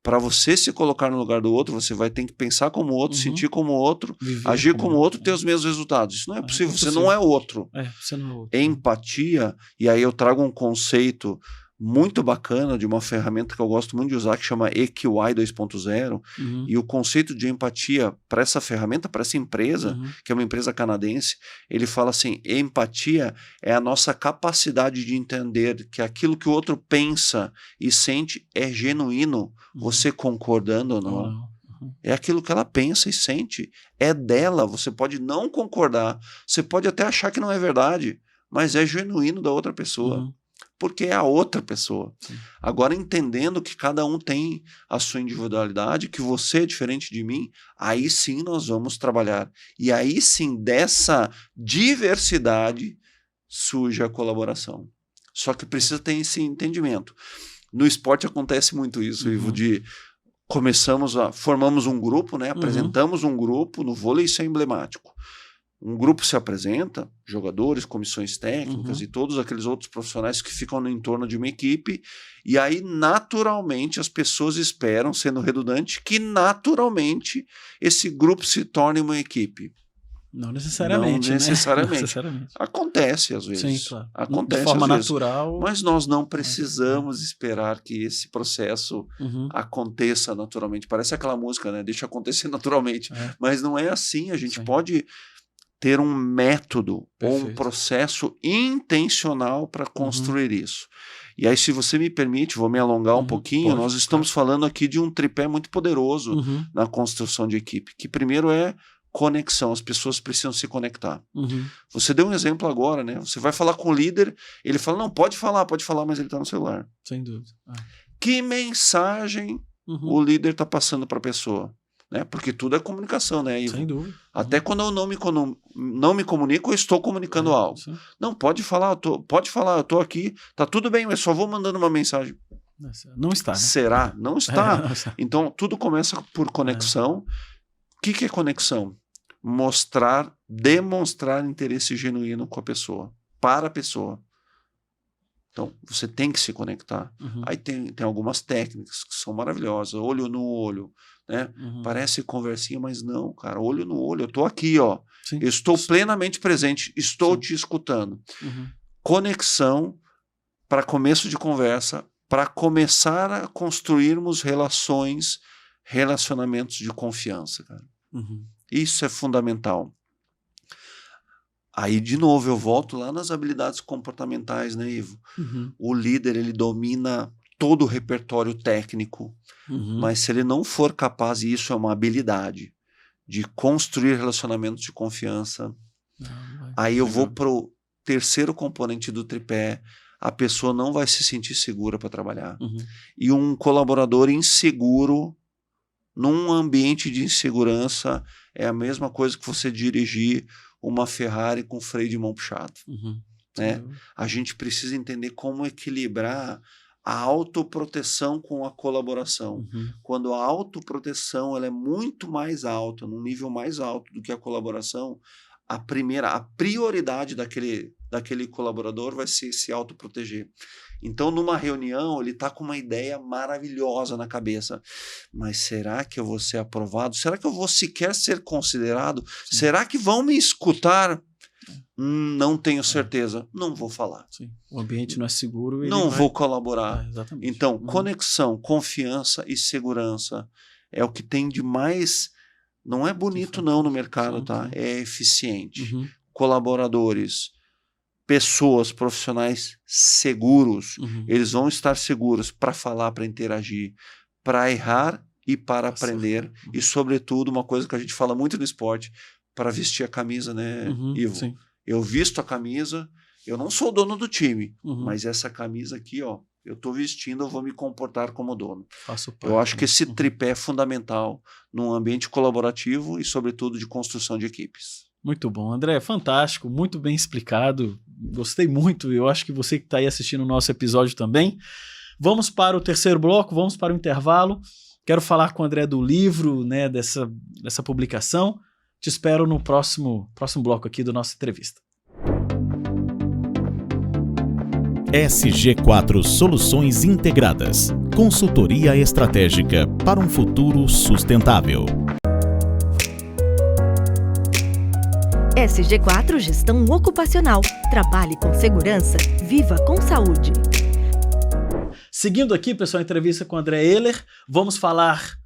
Para você se colocar no lugar do outro, você vai ter que pensar como o outro, Uhum. sentir como o outro, Viver agir como o outro, ter os mesmos resultados. Isso não é possível, você não é outro. Você não é outro. Empatia, e aí eu trago um conceito muito bacana de uma ferramenta que eu gosto muito de usar, que chama EQI 2.0, Uhum. e o conceito de empatia para essa ferramenta, para essa empresa, Uhum. que é uma empresa canadense, ele fala assim, empatia é a nossa capacidade de entender que aquilo que o outro pensa e sente é genuíno, você concordando ou não. Uhum. É aquilo que ela pensa e sente, é dela, você pode não concordar, você pode até achar que não é verdade, mas é genuíno da outra pessoa. Uhum. Porque é a outra pessoa. Sim. Agora, entendendo que cada um tem a sua individualidade, que você é diferente de mim, aí sim nós vamos trabalhar. E aí sim, dessa diversidade, surge a colaboração. Só que precisa ter esse entendimento. No esporte acontece muito isso, Ivo, de formamos um grupo, né? Apresentamos um grupo, no vôlei isso é emblemático. Um grupo se apresenta, jogadores, comissões técnicas e todos aqueles outros profissionais que ficam no entorno de uma equipe, e aí naturalmente as pessoas esperam, sendo redundante, que naturalmente esse grupo se torne uma equipe. Não necessariamente, Não necessariamente. Né? Não necessariamente. Acontece às vezes. Sim, claro. Acontece de forma às vezes. natural. Mas nós não precisamos esperar que esse processo aconteça naturalmente. Parece aquela música, né? Deixa acontecer naturalmente. Mas não é assim. A gente pode ter um método ou um processo intencional para construir isso. E aí, se você me permite, vou me alongar um pouquinho, nós estamos falando aqui de um tripé muito poderoso na construção de equipe, que primeiro é conexão, as pessoas precisam se conectar. Você deu um exemplo agora, né? Você vai falar com o líder, ele fala, não, pode falar, mas ele está no celular. Sem dúvida. Que mensagem o líder está passando para a pessoa? Né? Porque tudo é comunicação, né, Ivo? Sem dúvida. Até quando eu não me comunico, eu estou comunicando algo. Sim. Não, pode falar, eu estou aqui, tá tudo bem, mas só vou mandando uma mensagem. Não está, né? Será? Não está. Não está. Então, tudo começa por conexão. O que é conexão? Demonstrar interesse genuíno com a pessoa, para a pessoa. Então, você tem que se conectar. Aí tem algumas técnicas que são maravilhosas, olho no olho, né? Parece conversinha, mas não, cara, olho no olho, eu tô aqui, ó. Sim. Eu estou plenamente presente, estou te escutando. Conexão para começo de conversa, para começar a construirmos relacionamentos de confiança, cara. Isso é fundamental. Aí, de novo, eu volto lá nas habilidades comportamentais, né, Ivo? O líder, ele domina todo o repertório técnico, mas se ele não for capaz, e isso é uma habilidade, de construir relacionamentos de confiança, aí eu vou para o terceiro componente do tripé, a pessoa não vai se sentir segura para trabalhar. E um colaborador inseguro, num ambiente de insegurança, é a mesma coisa que você dirigir uma Ferrari com freio de mão puxado. Né? A gente precisa entender como equilibrar a autoproteção com a colaboração. Quando a autoproteção ela é muito mais alta, num nível mais alto do que a colaboração, a prioridade daquele colaborador vai ser se autoproteger. Então, numa reunião, ele está com uma ideia maravilhosa na cabeça. Mas será que eu vou ser aprovado? Será que eu vou sequer ser considerado? Será que vão me escutar? Não tenho certeza. Não vou falar. Sim. O ambiente não é seguro. Não vou colaborar. Exatamente. Então, conexão, confiança e segurança é o que tem de mais... Não é bonito não no mercado, tá? É eficiente. Colaboradores, pessoas, profissionais seguros. Eles vão estar seguros para falar, para interagir, para errar e para aprender. E, sobretudo, uma coisa que a gente fala muito no esporte, para vestir a camisa, né, Ivo? Sim. Eu visto a camisa, eu não sou dono do time, mas essa camisa aqui, ó, eu estou vestindo, eu vou me comportar como dono. Faço parte, eu acho que esse tripé é fundamental num ambiente colaborativo e, sobretudo, de construção de equipes. Muito bom, André, fantástico, muito bem explicado, gostei muito, eu acho que você que está aí assistindo o nosso episódio também. Vamos para o terceiro bloco, vamos para o intervalo. Quero falar com o André do livro, né, dessa publicação. Te espero no próximo bloco aqui da nossa entrevista. SG4 Soluções Integradas. Consultoria estratégica para um futuro sustentável. SG4 Gestão Ocupacional. Trabalhe com segurança, viva com saúde. Seguindo aqui, pessoal, a entrevista com o André Ehler, vamos falar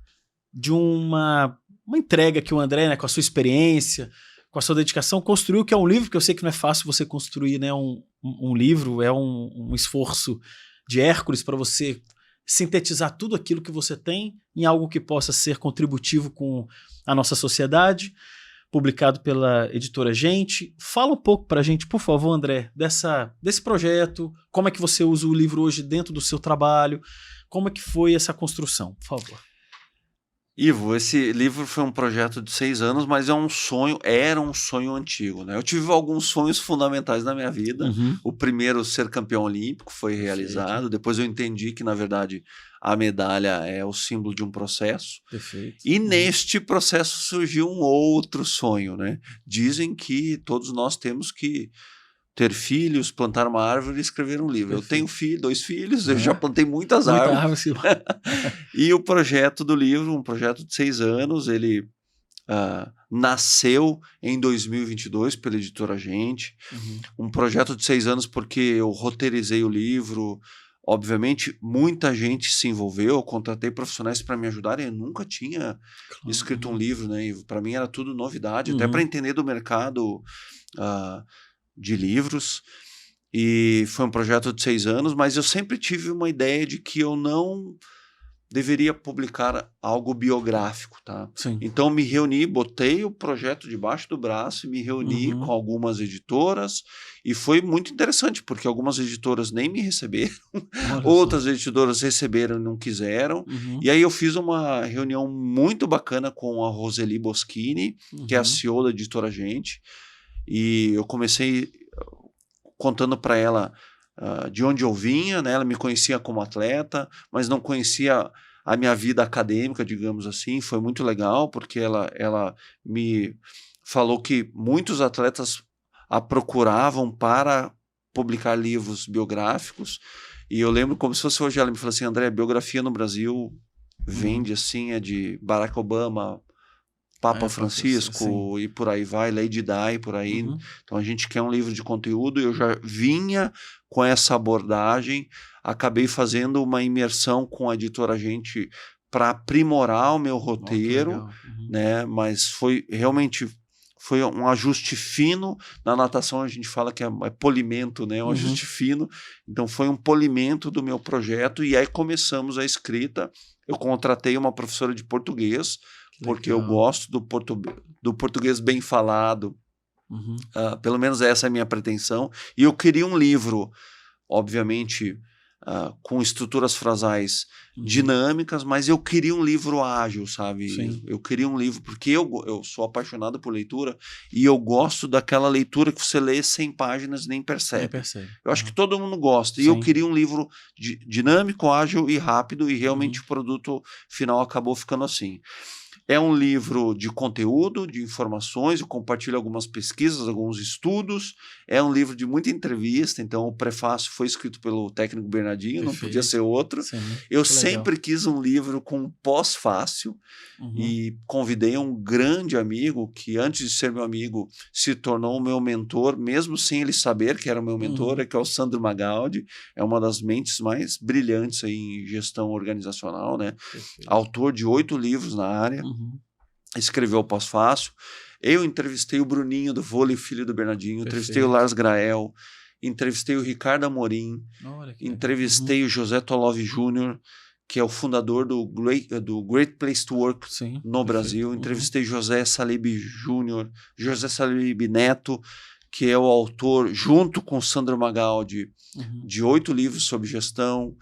de uma entrega que o André, né, com a sua experiência, com a sua dedicação, construiu, que é um livro, que eu sei que não é fácil você construir, né, um livro, é um esforço de Hércules para você sintetizar tudo aquilo que você tem em algo que possa ser contributivo com a nossa sociedade, publicado pela editora Gente. Fala um pouco para a gente, por favor, André, desse projeto, como é que você usa o livro hoje dentro do seu trabalho, como é que foi essa construção, por favor. Ivo, esse livro foi um projeto de 6 anos, mas era um sonho antigo, né? Eu tive alguns sonhos fundamentais na minha vida. O primeiro, ser campeão olímpico, foi realizado. Depois eu entendi que, na verdade, a medalha é o símbolo de um processo. Perfeito. E neste processo surgiu um outro sonho, né? Dizem que todos nós temos que ter filhos, plantar uma árvore e escrever um livro. Perfeito. Eu tenho 2 filhos, eu já plantei muitas árvores. E o projeto do livro, um projeto de 6 anos, ele nasceu em 2022 pela editora Gente. Um projeto de 6 anos porque eu roteirizei o livro. Obviamente, muita gente se envolveu, eu contratei profissionais para me ajudarem. Eu nunca tinha escrito um livro, né? Para mim era tudo novidade, até para entender do mercado de livros. E foi um projeto de 6 anos, mas eu sempre tive uma ideia de que eu não deveria publicar algo biográfico, tá? Sim. Então me reuni, botei o projeto debaixo do braço e me reuni com algumas editoras, e foi muito interessante, porque algumas editoras nem me receberam, outras editoras receberam e não quiseram, e aí eu fiz uma reunião muito bacana com a Roseli Boschini, que é a CEO da editora Gente, e eu comecei contando para ela de onde eu vinha, né? Ela me conhecia como atleta, mas não conhecia a minha vida acadêmica, digamos assim. Foi muito legal, porque ela me falou que muitos atletas a procuravam para publicar livros biográficos, e eu lembro como se fosse hoje. Ela me falou assim: André, biografia no Brasil vende assim, é de Barack Obama, Papa Francisco, e por aí vai, Lady Di, por aí. Então a gente quer um livro de conteúdo. Eu já vinha com essa abordagem, acabei fazendo uma imersão com a editora Gente para aprimorar o meu roteiro, né? Mas foi realmente um ajuste fino. Na natação a gente fala que é polimento, né? Um ajuste fino. Então foi um polimento do meu projeto, e aí começamos a escrita. Eu contratei uma professora de português, porque eu gosto do português bem falado. Pelo menos essa é a minha pretensão. E eu queria um livro, obviamente, com estruturas frasais dinâmicas, mas eu queria um livro ágil, sabe? Sim. Eu queria um livro, porque eu sou apaixonado por leitura, e eu gosto daquela leitura que você lê 100 páginas e nem percebe. Eu acho que todo mundo gosta. E eu queria um livro dinâmico, ágil e rápido, e realmente o produto final acabou ficando assim. É um livro de conteúdo, de informações, eu compartilho algumas pesquisas, alguns estudos. É um livro de muita entrevista, então o prefácio foi escrito pelo técnico Bernardinho, não podia ser outro. Sim, eu sempre quis um livro com pós-fácil e convidei um grande amigo que, antes de ser meu amigo, se tornou o meu mentor, mesmo sem ele saber que era o meu mentor, que é o Sandro Magaldi. É uma das mentes mais brilhantes aí em gestão organizacional, né? Autor de 8 livros na área. Escreveu o Pós-Fácil. Eu entrevistei o Bruninho do vôlei, filho do Bernardinho, entrevistei o Lars Grael, entrevistei o Ricardo Amorim, entrevistei o José Tolov Jr., que é o fundador do Great Place to Work no Brasil, entrevistei José Salib Jr., José Salib Neto, que é o autor, junto com Sandro Magaldi, de 8 livros sobre gestão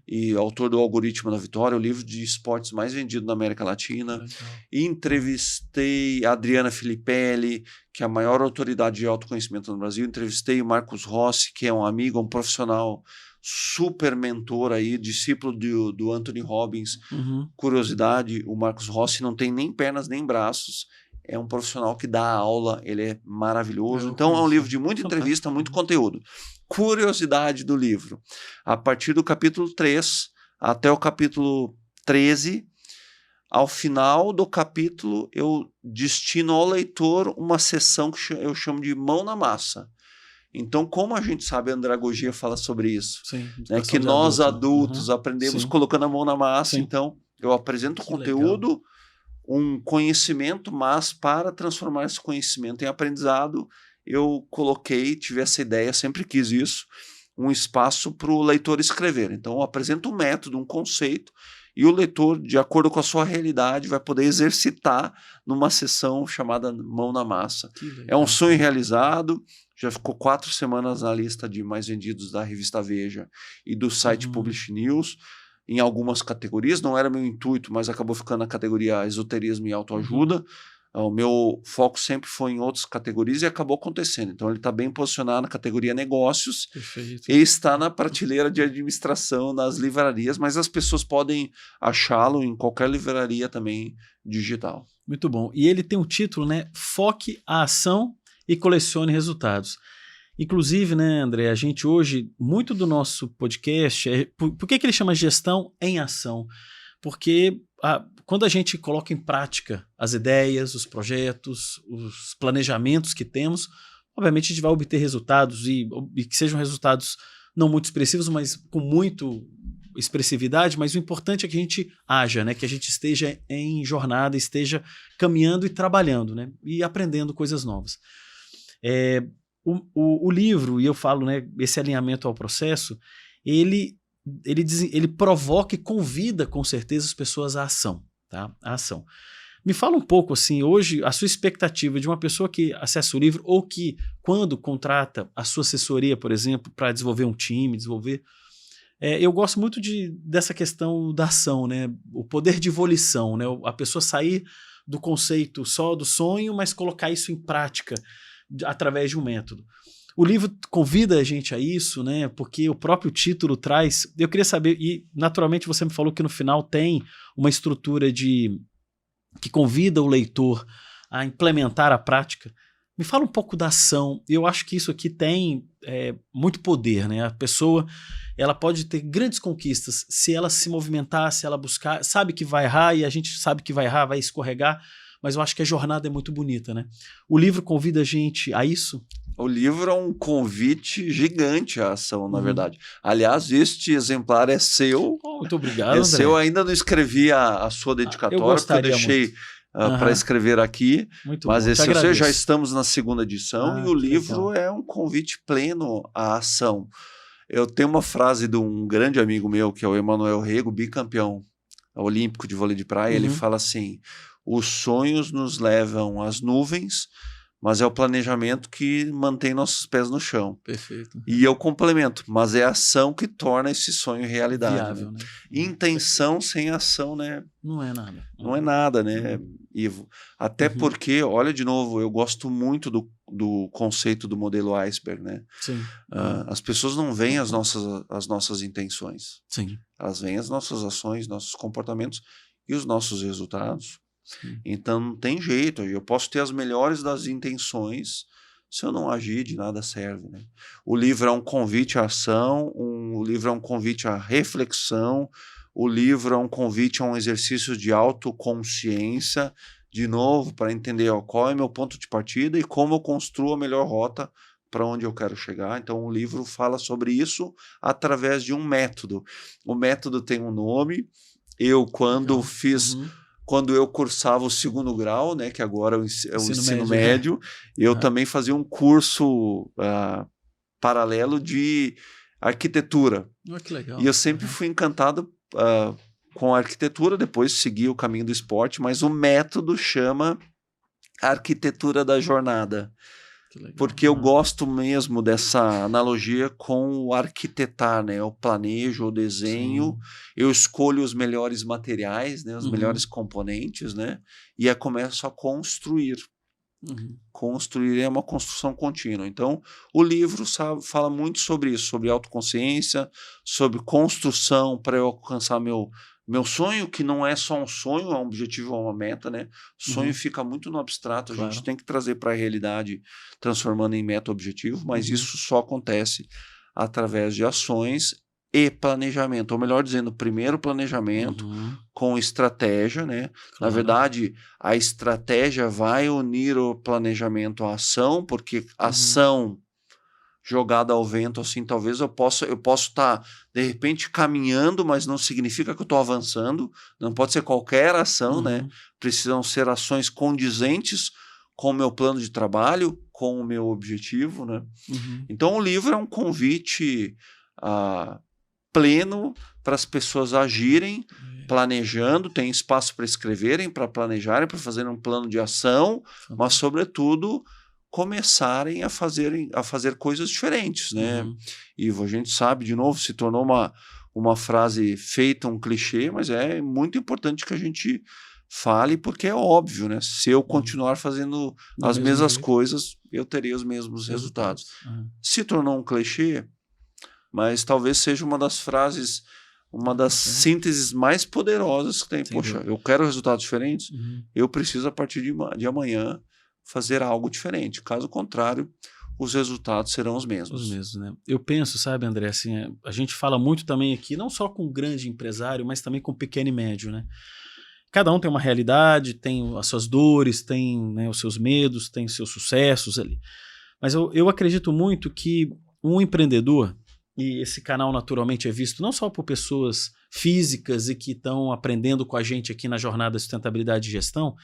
e autor do Algoritmo da Vitória, o livro de esportes mais vendido na América Latina. E entrevistei a Adriana Filippelli, que é a maior autoridade de autoconhecimento no Brasil. Entrevistei o Marcos Rossi, que é um amigo, um profissional super mentor aí, discípulo do Anthony Robbins. Curiosidade, o Marcos Rossi não tem nem pernas nem braços. É um profissional que dá aula, ele é maravilhoso. Então é um livro de muita entrevista, muito conteúdo. Curiosidade do livro. A partir do capítulo 3 até o capítulo 13, ao final do capítulo, eu destino ao leitor uma sessão que eu chamo de mão na massa. Então, como a gente sabe, a andragogia fala sobre isso. Né? Que nós adultos aprendemos colocando a mão na massa. Então, eu apresento o conteúdo, um conhecimento, mas para transformar esse conhecimento em aprendizado, eu tive essa ideia, sempre quis isso, um espaço para o leitor escrever. Então, eu apresento um método, um conceito, e o leitor, de acordo com a sua realidade, vai poder exercitar numa sessão chamada Mão na Massa. É um sonho realizado, já ficou 4 semanas na lista de mais vendidos da revista Veja e do site Publish News, em algumas categorias. Não era meu intuito, mas acabou ficando na categoria esoterismo e autoajuda. O meu foco sempre foi em outras categorias e acabou acontecendo. Então ele está bem posicionado na categoria negócios e está na prateleira de administração nas livrarias, mas as pessoas podem achá-lo em qualquer livraria também digital. Muito bom. E ele tem um título, né? Foque a ação e colecione resultados. Inclusive, né, André, a gente hoje, muito do nosso podcast, por que ele chama gestão em ação? Porque quando a gente coloca em prática as ideias, os projetos, os planejamentos que temos, obviamente a gente vai obter resultados e que sejam resultados não muito expressivos, mas com muito expressividade, mas o importante é que a gente haja, né, que a gente esteja em jornada, esteja caminhando e trabalhando, né, e aprendendo coisas novas. O livro, e eu falo, né, esse alinhamento ao processo, ele provoca e convida com certeza as pessoas à ação, tá? À ação. Me fala um pouco, assim, hoje, a sua expectativa de uma pessoa que acessa o livro ou que, quando contrata a sua assessoria, por exemplo, para desenvolver um time, eu gosto muito dessa questão da ação, né? O poder de volição, né? A pessoa sair do conceito só do sonho, mas colocar isso em prática através de um método. O livro convida a gente a isso, né? Porque o próprio título traz... Eu queria saber, e naturalmente você me falou que no final tem uma estrutura que convida o leitor a implementar a prática. Me fala um pouco da ação. Eu acho que isso aqui tem muito poder, né? A pessoa ela pode ter grandes conquistas se ela se movimentar, se ela buscar, sabe que vai errar e a gente sabe que vai errar, vai escorregar, mas eu acho que a jornada é muito bonita, né? O livro convida a gente a isso? O livro é um convite gigante à ação, na verdade. Aliás, este exemplar é seu. Muito obrigado, André. Seu. Eu ainda não escrevi a sua dedicatória, porque eu deixei para escrever aqui. Muito mas bom, esse seu, já estamos na 2ª edição e o livro é um convite pleno à ação. Eu tenho uma frase de um grande amigo meu, que é o Emanuel Rego, bicampeão olímpico de vôlei de praia. Ele fala assim: os sonhos nos levam às nuvens, mas é o planejamento que mantém nossos pés no chão. Perfeito. E eu complemento, mas é a ação que torna esse sonho realidade. Viável, né? Intenção sem ação, né? Não é nada. Não é nada, né, Ivo? Até porque, olha de novo, eu gosto muito do conceito do modelo iceberg, né? Sim. As pessoas não veem as nossas intenções. Sim. Elas veem as nossas ações, nossos comportamentos e os nossos resultados. Então não tem jeito, eu posso ter as melhores das intenções, se eu não agir, de nada serve, né? O livro é um convite à ação, o livro é um convite à reflexão, o livro é um convite a um exercício de autoconsciência, de novo, para entender qual é meu ponto de partida e como eu construo a melhor rota para onde eu quero chegar. Então o livro fala sobre isso através de um método. O método tem um nome. Eu, quando quando eu cursava o 2º grau, né, que agora é o ensino médio, eu também fazia um curso paralelo de arquitetura. Que legal. E eu sempre fui encantado com a arquitetura, depois segui o caminho do esporte, mas o método chama arquitetura da jornada. Porque eu gosto mesmo dessa analogia com o arquitetar, né? Eu planejo, eu desenho, eu escolho os melhores materiais, né? Os melhores componentes, né? E começo a construir. Construir é uma construção contínua. Então, o livro fala muito sobre isso, sobre autoconsciência, sobre construção para eu alcançar meu sonho, que não é só um sonho, é um objetivo, é uma meta, né? Sonho fica muito no abstrato, a gente tem que trazer para a realidade, transformando em meta-objetivo, mas isso só acontece através de ações e planejamento. Ou melhor dizendo, primeiro planejamento com estratégia, né? Na verdade, a estratégia vai unir o planejamento à ação, porque ação jogada ao vento, assim, talvez eu possa estar, de repente, caminhando, mas não significa que eu estou avançando. Não pode ser qualquer ação, né? Precisam ser ações condizentes com o meu plano de trabalho, com o meu objetivo, né? Então, o livro é um convite pleno para as pessoas agirem, planejando, tem espaço para escreverem, para planejarem, para fazerem um plano de ação, mas, sobretudo, começarem a fazer coisas diferentes, né? E a gente sabe, de novo, se tornou uma frase feita, um clichê, mas é muito importante que a gente fale, porque é óbvio, né? Se eu continuar fazendo as mesmas coisas, eu terei os mesmos resultados. Se tornou um clichê, mas talvez seja uma das frases, uma das sínteses mais poderosas que tem. Poxa, eu quero resultados diferentes, eu preciso, a partir de amanhã, fazer algo diferente. Caso contrário, os resultados serão os mesmos. Os mesmos, né? Eu penso, sabe, André, assim, a gente fala muito também aqui, não só com grande empresário, mas também com pequeno e médio, né? Cada um tem uma realidade, tem as suas dores, tem, né, os seus medos, tem os seus sucessos ali. Mas eu acredito muito que um empreendedor, e esse canal naturalmente é visto não só por pessoas físicas e que estão aprendendo com a gente aqui na jornada de sustentabilidade e gestão,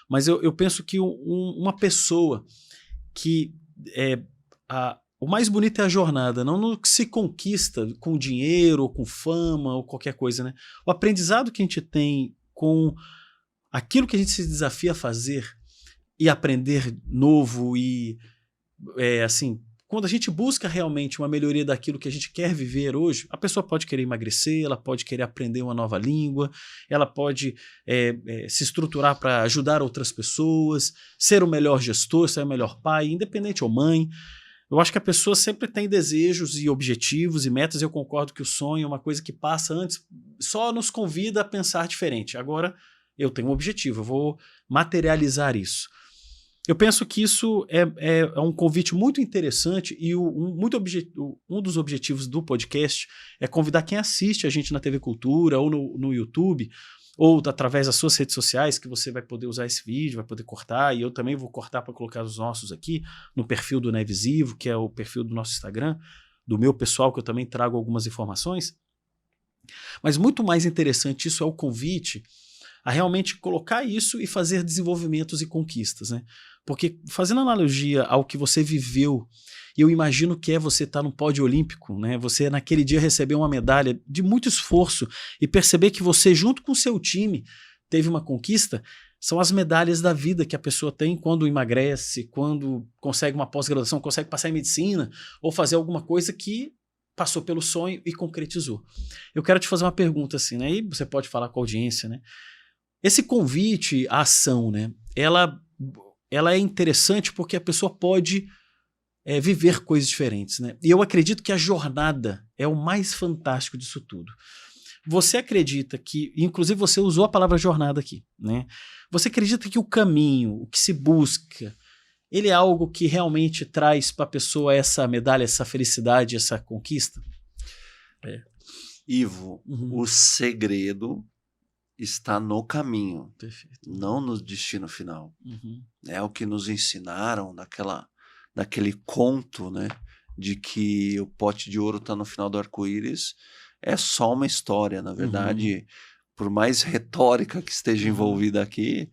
mas eu penso que uma pessoa que o mais bonito é a jornada, não no que se conquista com dinheiro, ou com fama, ou qualquer coisa, né? O aprendizado que a gente tem com aquilo que a gente se desafia a fazer e aprender novo e, assim, quando a gente busca realmente uma melhoria daquilo que a gente quer viver hoje, a pessoa pode querer emagrecer, ela pode querer aprender uma nova língua, ela pode se estruturar para ajudar outras pessoas, ser o melhor gestor, ser o melhor pai, independente ou mãe. Eu acho que a pessoa sempre tem desejos e objetivos e metas, e eu concordo que o sonho é uma coisa que passa antes, só nos convida a pensar diferente. Agora eu tenho um objetivo, eu vou materializar isso. Eu penso que isso é um convite muito interessante e um dos objetivos do podcast é convidar quem assiste a gente na TV Cultura ou no YouTube ou através das suas redes sociais, que você vai poder usar esse vídeo, vai poder cortar, e eu também vou cortar para colocar os nossos aqui no perfil do Nevisivo, que é o perfil do nosso Instagram, do meu pessoal, que eu também trago algumas informações. Mas muito mais interessante isso é o convite a realmente colocar isso e fazer desenvolvimentos e conquistas, né? Porque, fazendo analogia ao que você viveu, eu imagino que você estar no pódio olímpico, né? Você naquele dia receber uma medalha de muito esforço e perceber que você, junto com o seu time, teve uma conquista, são as medalhas da vida que a pessoa tem quando emagrece, quando consegue uma pós-graduação, consegue passar em medicina ou fazer alguma coisa que passou pelo sonho e concretizou. Eu quero te fazer uma pergunta assim, né? E você pode falar com a audiência, né? Esse convite à ação, né? Ela é interessante porque a pessoa pode viver coisas diferentes, né? E eu acredito que a jornada é o mais fantástico disso tudo. Você acredita que, inclusive você usou a palavra jornada aqui, né? Você acredita que o caminho, o que se busca, ele é algo que realmente traz para a pessoa essa medalha, essa felicidade, essa conquista? Ivo, o segredo está no caminho, Perfeito. não no destino final. É o que nos ensinaram daquele conto, né, de que o pote de ouro está no final do arco-íris. É só uma história, na verdade, por mais retórica que esteja envolvida aqui.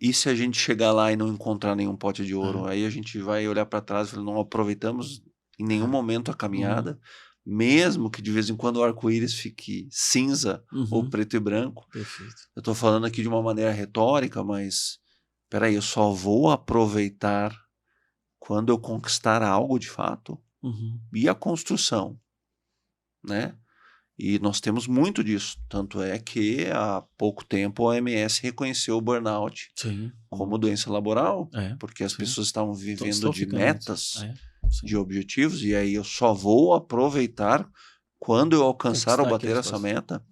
E se a gente chegar lá e não encontrar nenhum pote de ouro? Aí a gente vai olhar para trás e falar, não aproveitamos em nenhum momento a caminhada, mesmo que de vez em quando o arco-íris fique cinza ou preto e branco. Perfeito. Eu estou falando aqui de uma maneira retórica, mas peraí, eu só vou aproveitar quando eu conquistar algo de fato. E a construção, né? E nós temos muito disso. Tanto é que há pouco tempo a OMS reconheceu o burnout como doença laboral, porque as pessoas estavam vivendo de metas, de objetivos, e aí eu só vou aproveitar quando eu alcançar ou bater essa meta.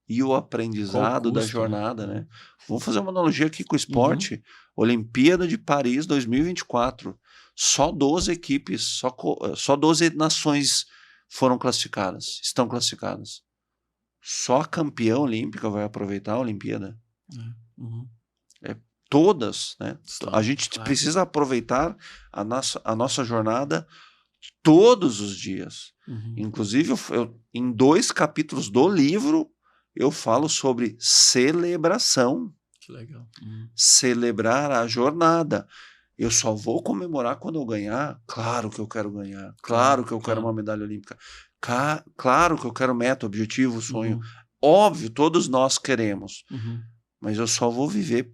E o aprendizado da jornada, né? Vamos fazer uma analogia aqui com o esporte. Olimpíada de Paris 2024. Só 12 equipes, só 12 nações foram classificadas, estão classificadas. Só a campeã olímpica vai aproveitar a Olimpíada. Todas, né? A gente precisa aproveitar a nossa jornada todos os dias. Inclusive, em 2 capítulos do livro, eu falo sobre celebração. Que legal. Celebrar a jornada. Eu só vou comemorar quando eu ganhar? Claro que eu quero ganhar. Claro que eu quero uma medalha olímpica. Claro que eu quero meta, objetivo, sonho. Óbvio, todos nós queremos. Mas eu só vou viver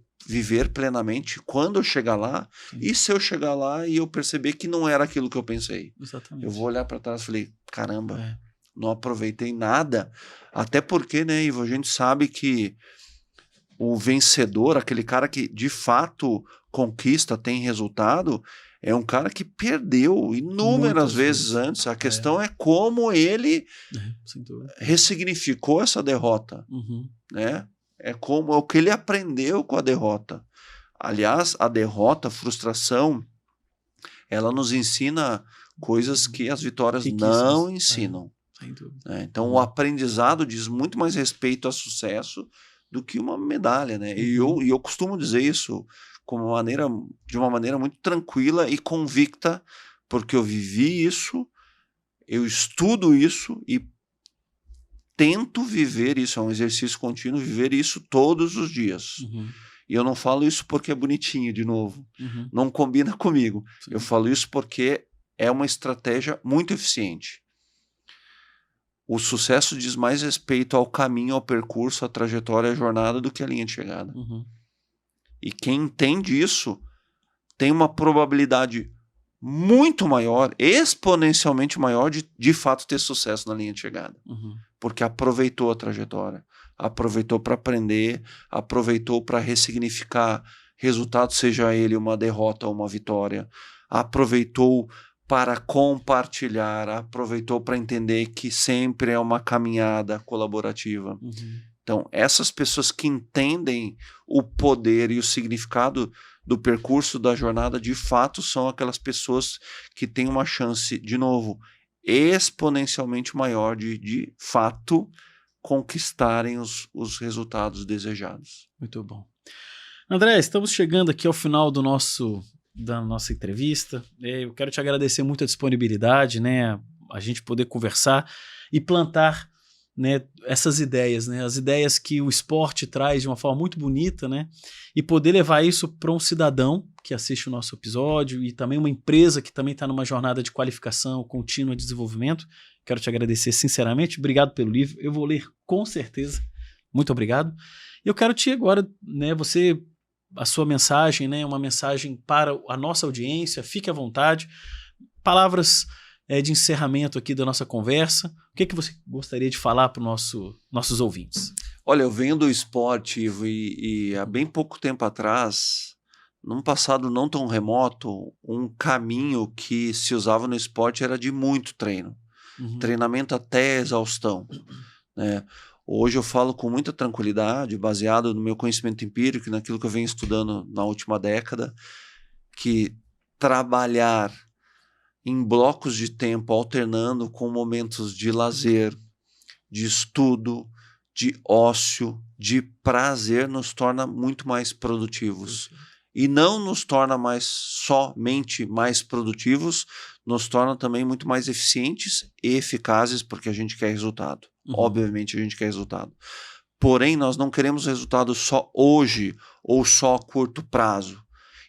plenamente quando eu chegar lá. E se eu chegar lá e eu perceber que não era aquilo que eu pensei? Exatamente. Eu vou olhar para trás e falei, caramba, não aproveitei nada. Até porque, né, Ivo, a gente sabe que o vencedor, aquele cara que de fato conquista, tem resultado, é um cara que perdeu inúmeras vezes antes. A questão é como ele ressignificou essa derrota, né? É o que ele aprendeu com a derrota. Aliás, a derrota, a frustração, ela nos ensina coisas que as vitórias não ensinam. Né? Então, o aprendizado diz muito mais respeito a sucesso do que uma medalha, né? E eu costumo dizer isso de uma maneira muito tranquila e convicta, porque eu vivi isso, eu estudo isso e tento viver isso, é um exercício contínuo, viver isso todos os dias. E eu não falo isso porque é bonitinho, de novo, não combina comigo. Eu falo isso porque é uma estratégia muito eficiente. O sucesso diz mais respeito ao caminho, ao percurso, à trajetória, à jornada do que à linha de chegada. E quem entende isso tem uma probabilidade muito maior, exponencialmente maior, de fato ter sucesso na linha de chegada. Porque aproveitou a trajetória, aproveitou para aprender, aproveitou para ressignificar resultado, seja ele uma derrota ou uma vitória, aproveitou para compartilhar, aproveitou para entender que sempre é uma caminhada colaborativa. Então, essas pessoas que entendem o poder e o significado do percurso da jornada, de fato, são aquelas pessoas que têm uma chance, de novo, exponencialmente maior de fato, conquistarem os resultados desejados. Muito bom. André, estamos chegando aqui ao final da nossa entrevista. Eu quero te agradecer muito a disponibilidade, né? A gente poder conversar e plantar, né, essas ideias, né? As ideias que o esporte traz de uma forma muito bonita, né? E poder levar isso para um cidadão que assiste o nosso episódio e também uma empresa que também está numa jornada de qualificação contínua de desenvolvimento. Quero te agradecer sinceramente. Obrigado pelo livro. Eu vou ler com certeza. Muito obrigado. Eu quero te agora, né, a sua mensagem, né, uma mensagem para a nossa audiência. Fique à vontade. Palavras de encerramento aqui da nossa conversa. O que você gostaria de falar para os nossos ouvintes? Olha, eu venho do esporte, Ivo, e há bem pouco tempo atrás, num passado não tão remoto, um caminho que se usava no esporte era de muito treino. Treinamento até exaustão. né? Hoje eu falo com muita tranquilidade, baseado no meu conhecimento empírico e naquilo que eu venho estudando na última década, que trabalhar em blocos de tempo, alternando com momentos de lazer, de estudo, de ócio, de prazer, nos torna muito mais produtivos. E não nos torna somente mais produtivos, nos torna também muito mais eficientes e eficazes, porque a gente quer resultado. Obviamente a gente quer resultado. Porém, nós não queremos resultado só hoje ou só a curto prazo.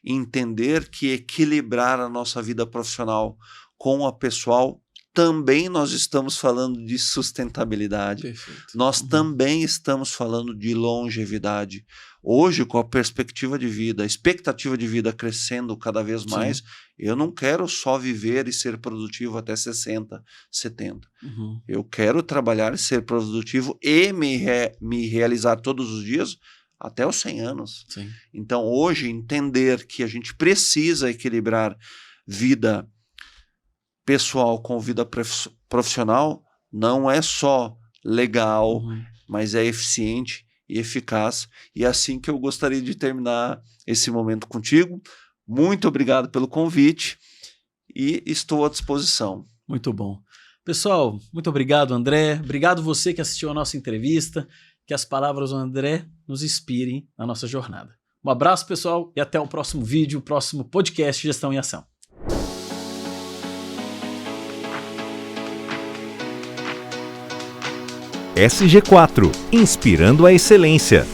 Entender que equilibrar a nossa vida profissional com a pessoal, também nós estamos falando de sustentabilidade. Perfeito. Nós também estamos falando de longevidade. Hoje, com a perspectiva de vida, a expectativa de vida crescendo cada vez mais, eu não quero só viver e ser produtivo até 60, 70. Eu quero trabalhar e ser produtivo e me realizar todos os dias até os 100 anos. Sim. Então, hoje, entender que a gente precisa equilibrar vida pessoal com vida profissional não é só legal, mas é eficiente e eficaz. E é assim que eu gostaria de terminar esse momento contigo. Muito obrigado pelo convite e estou à disposição. Muito bom. Pessoal, muito obrigado, André. Obrigado você que assistiu a nossa entrevista. Que as palavras do André nos inspirem na nossa jornada. Um abraço, pessoal, e até o próximo vídeo, o próximo podcast Gestão em Ação. SG4, inspirando a excelência.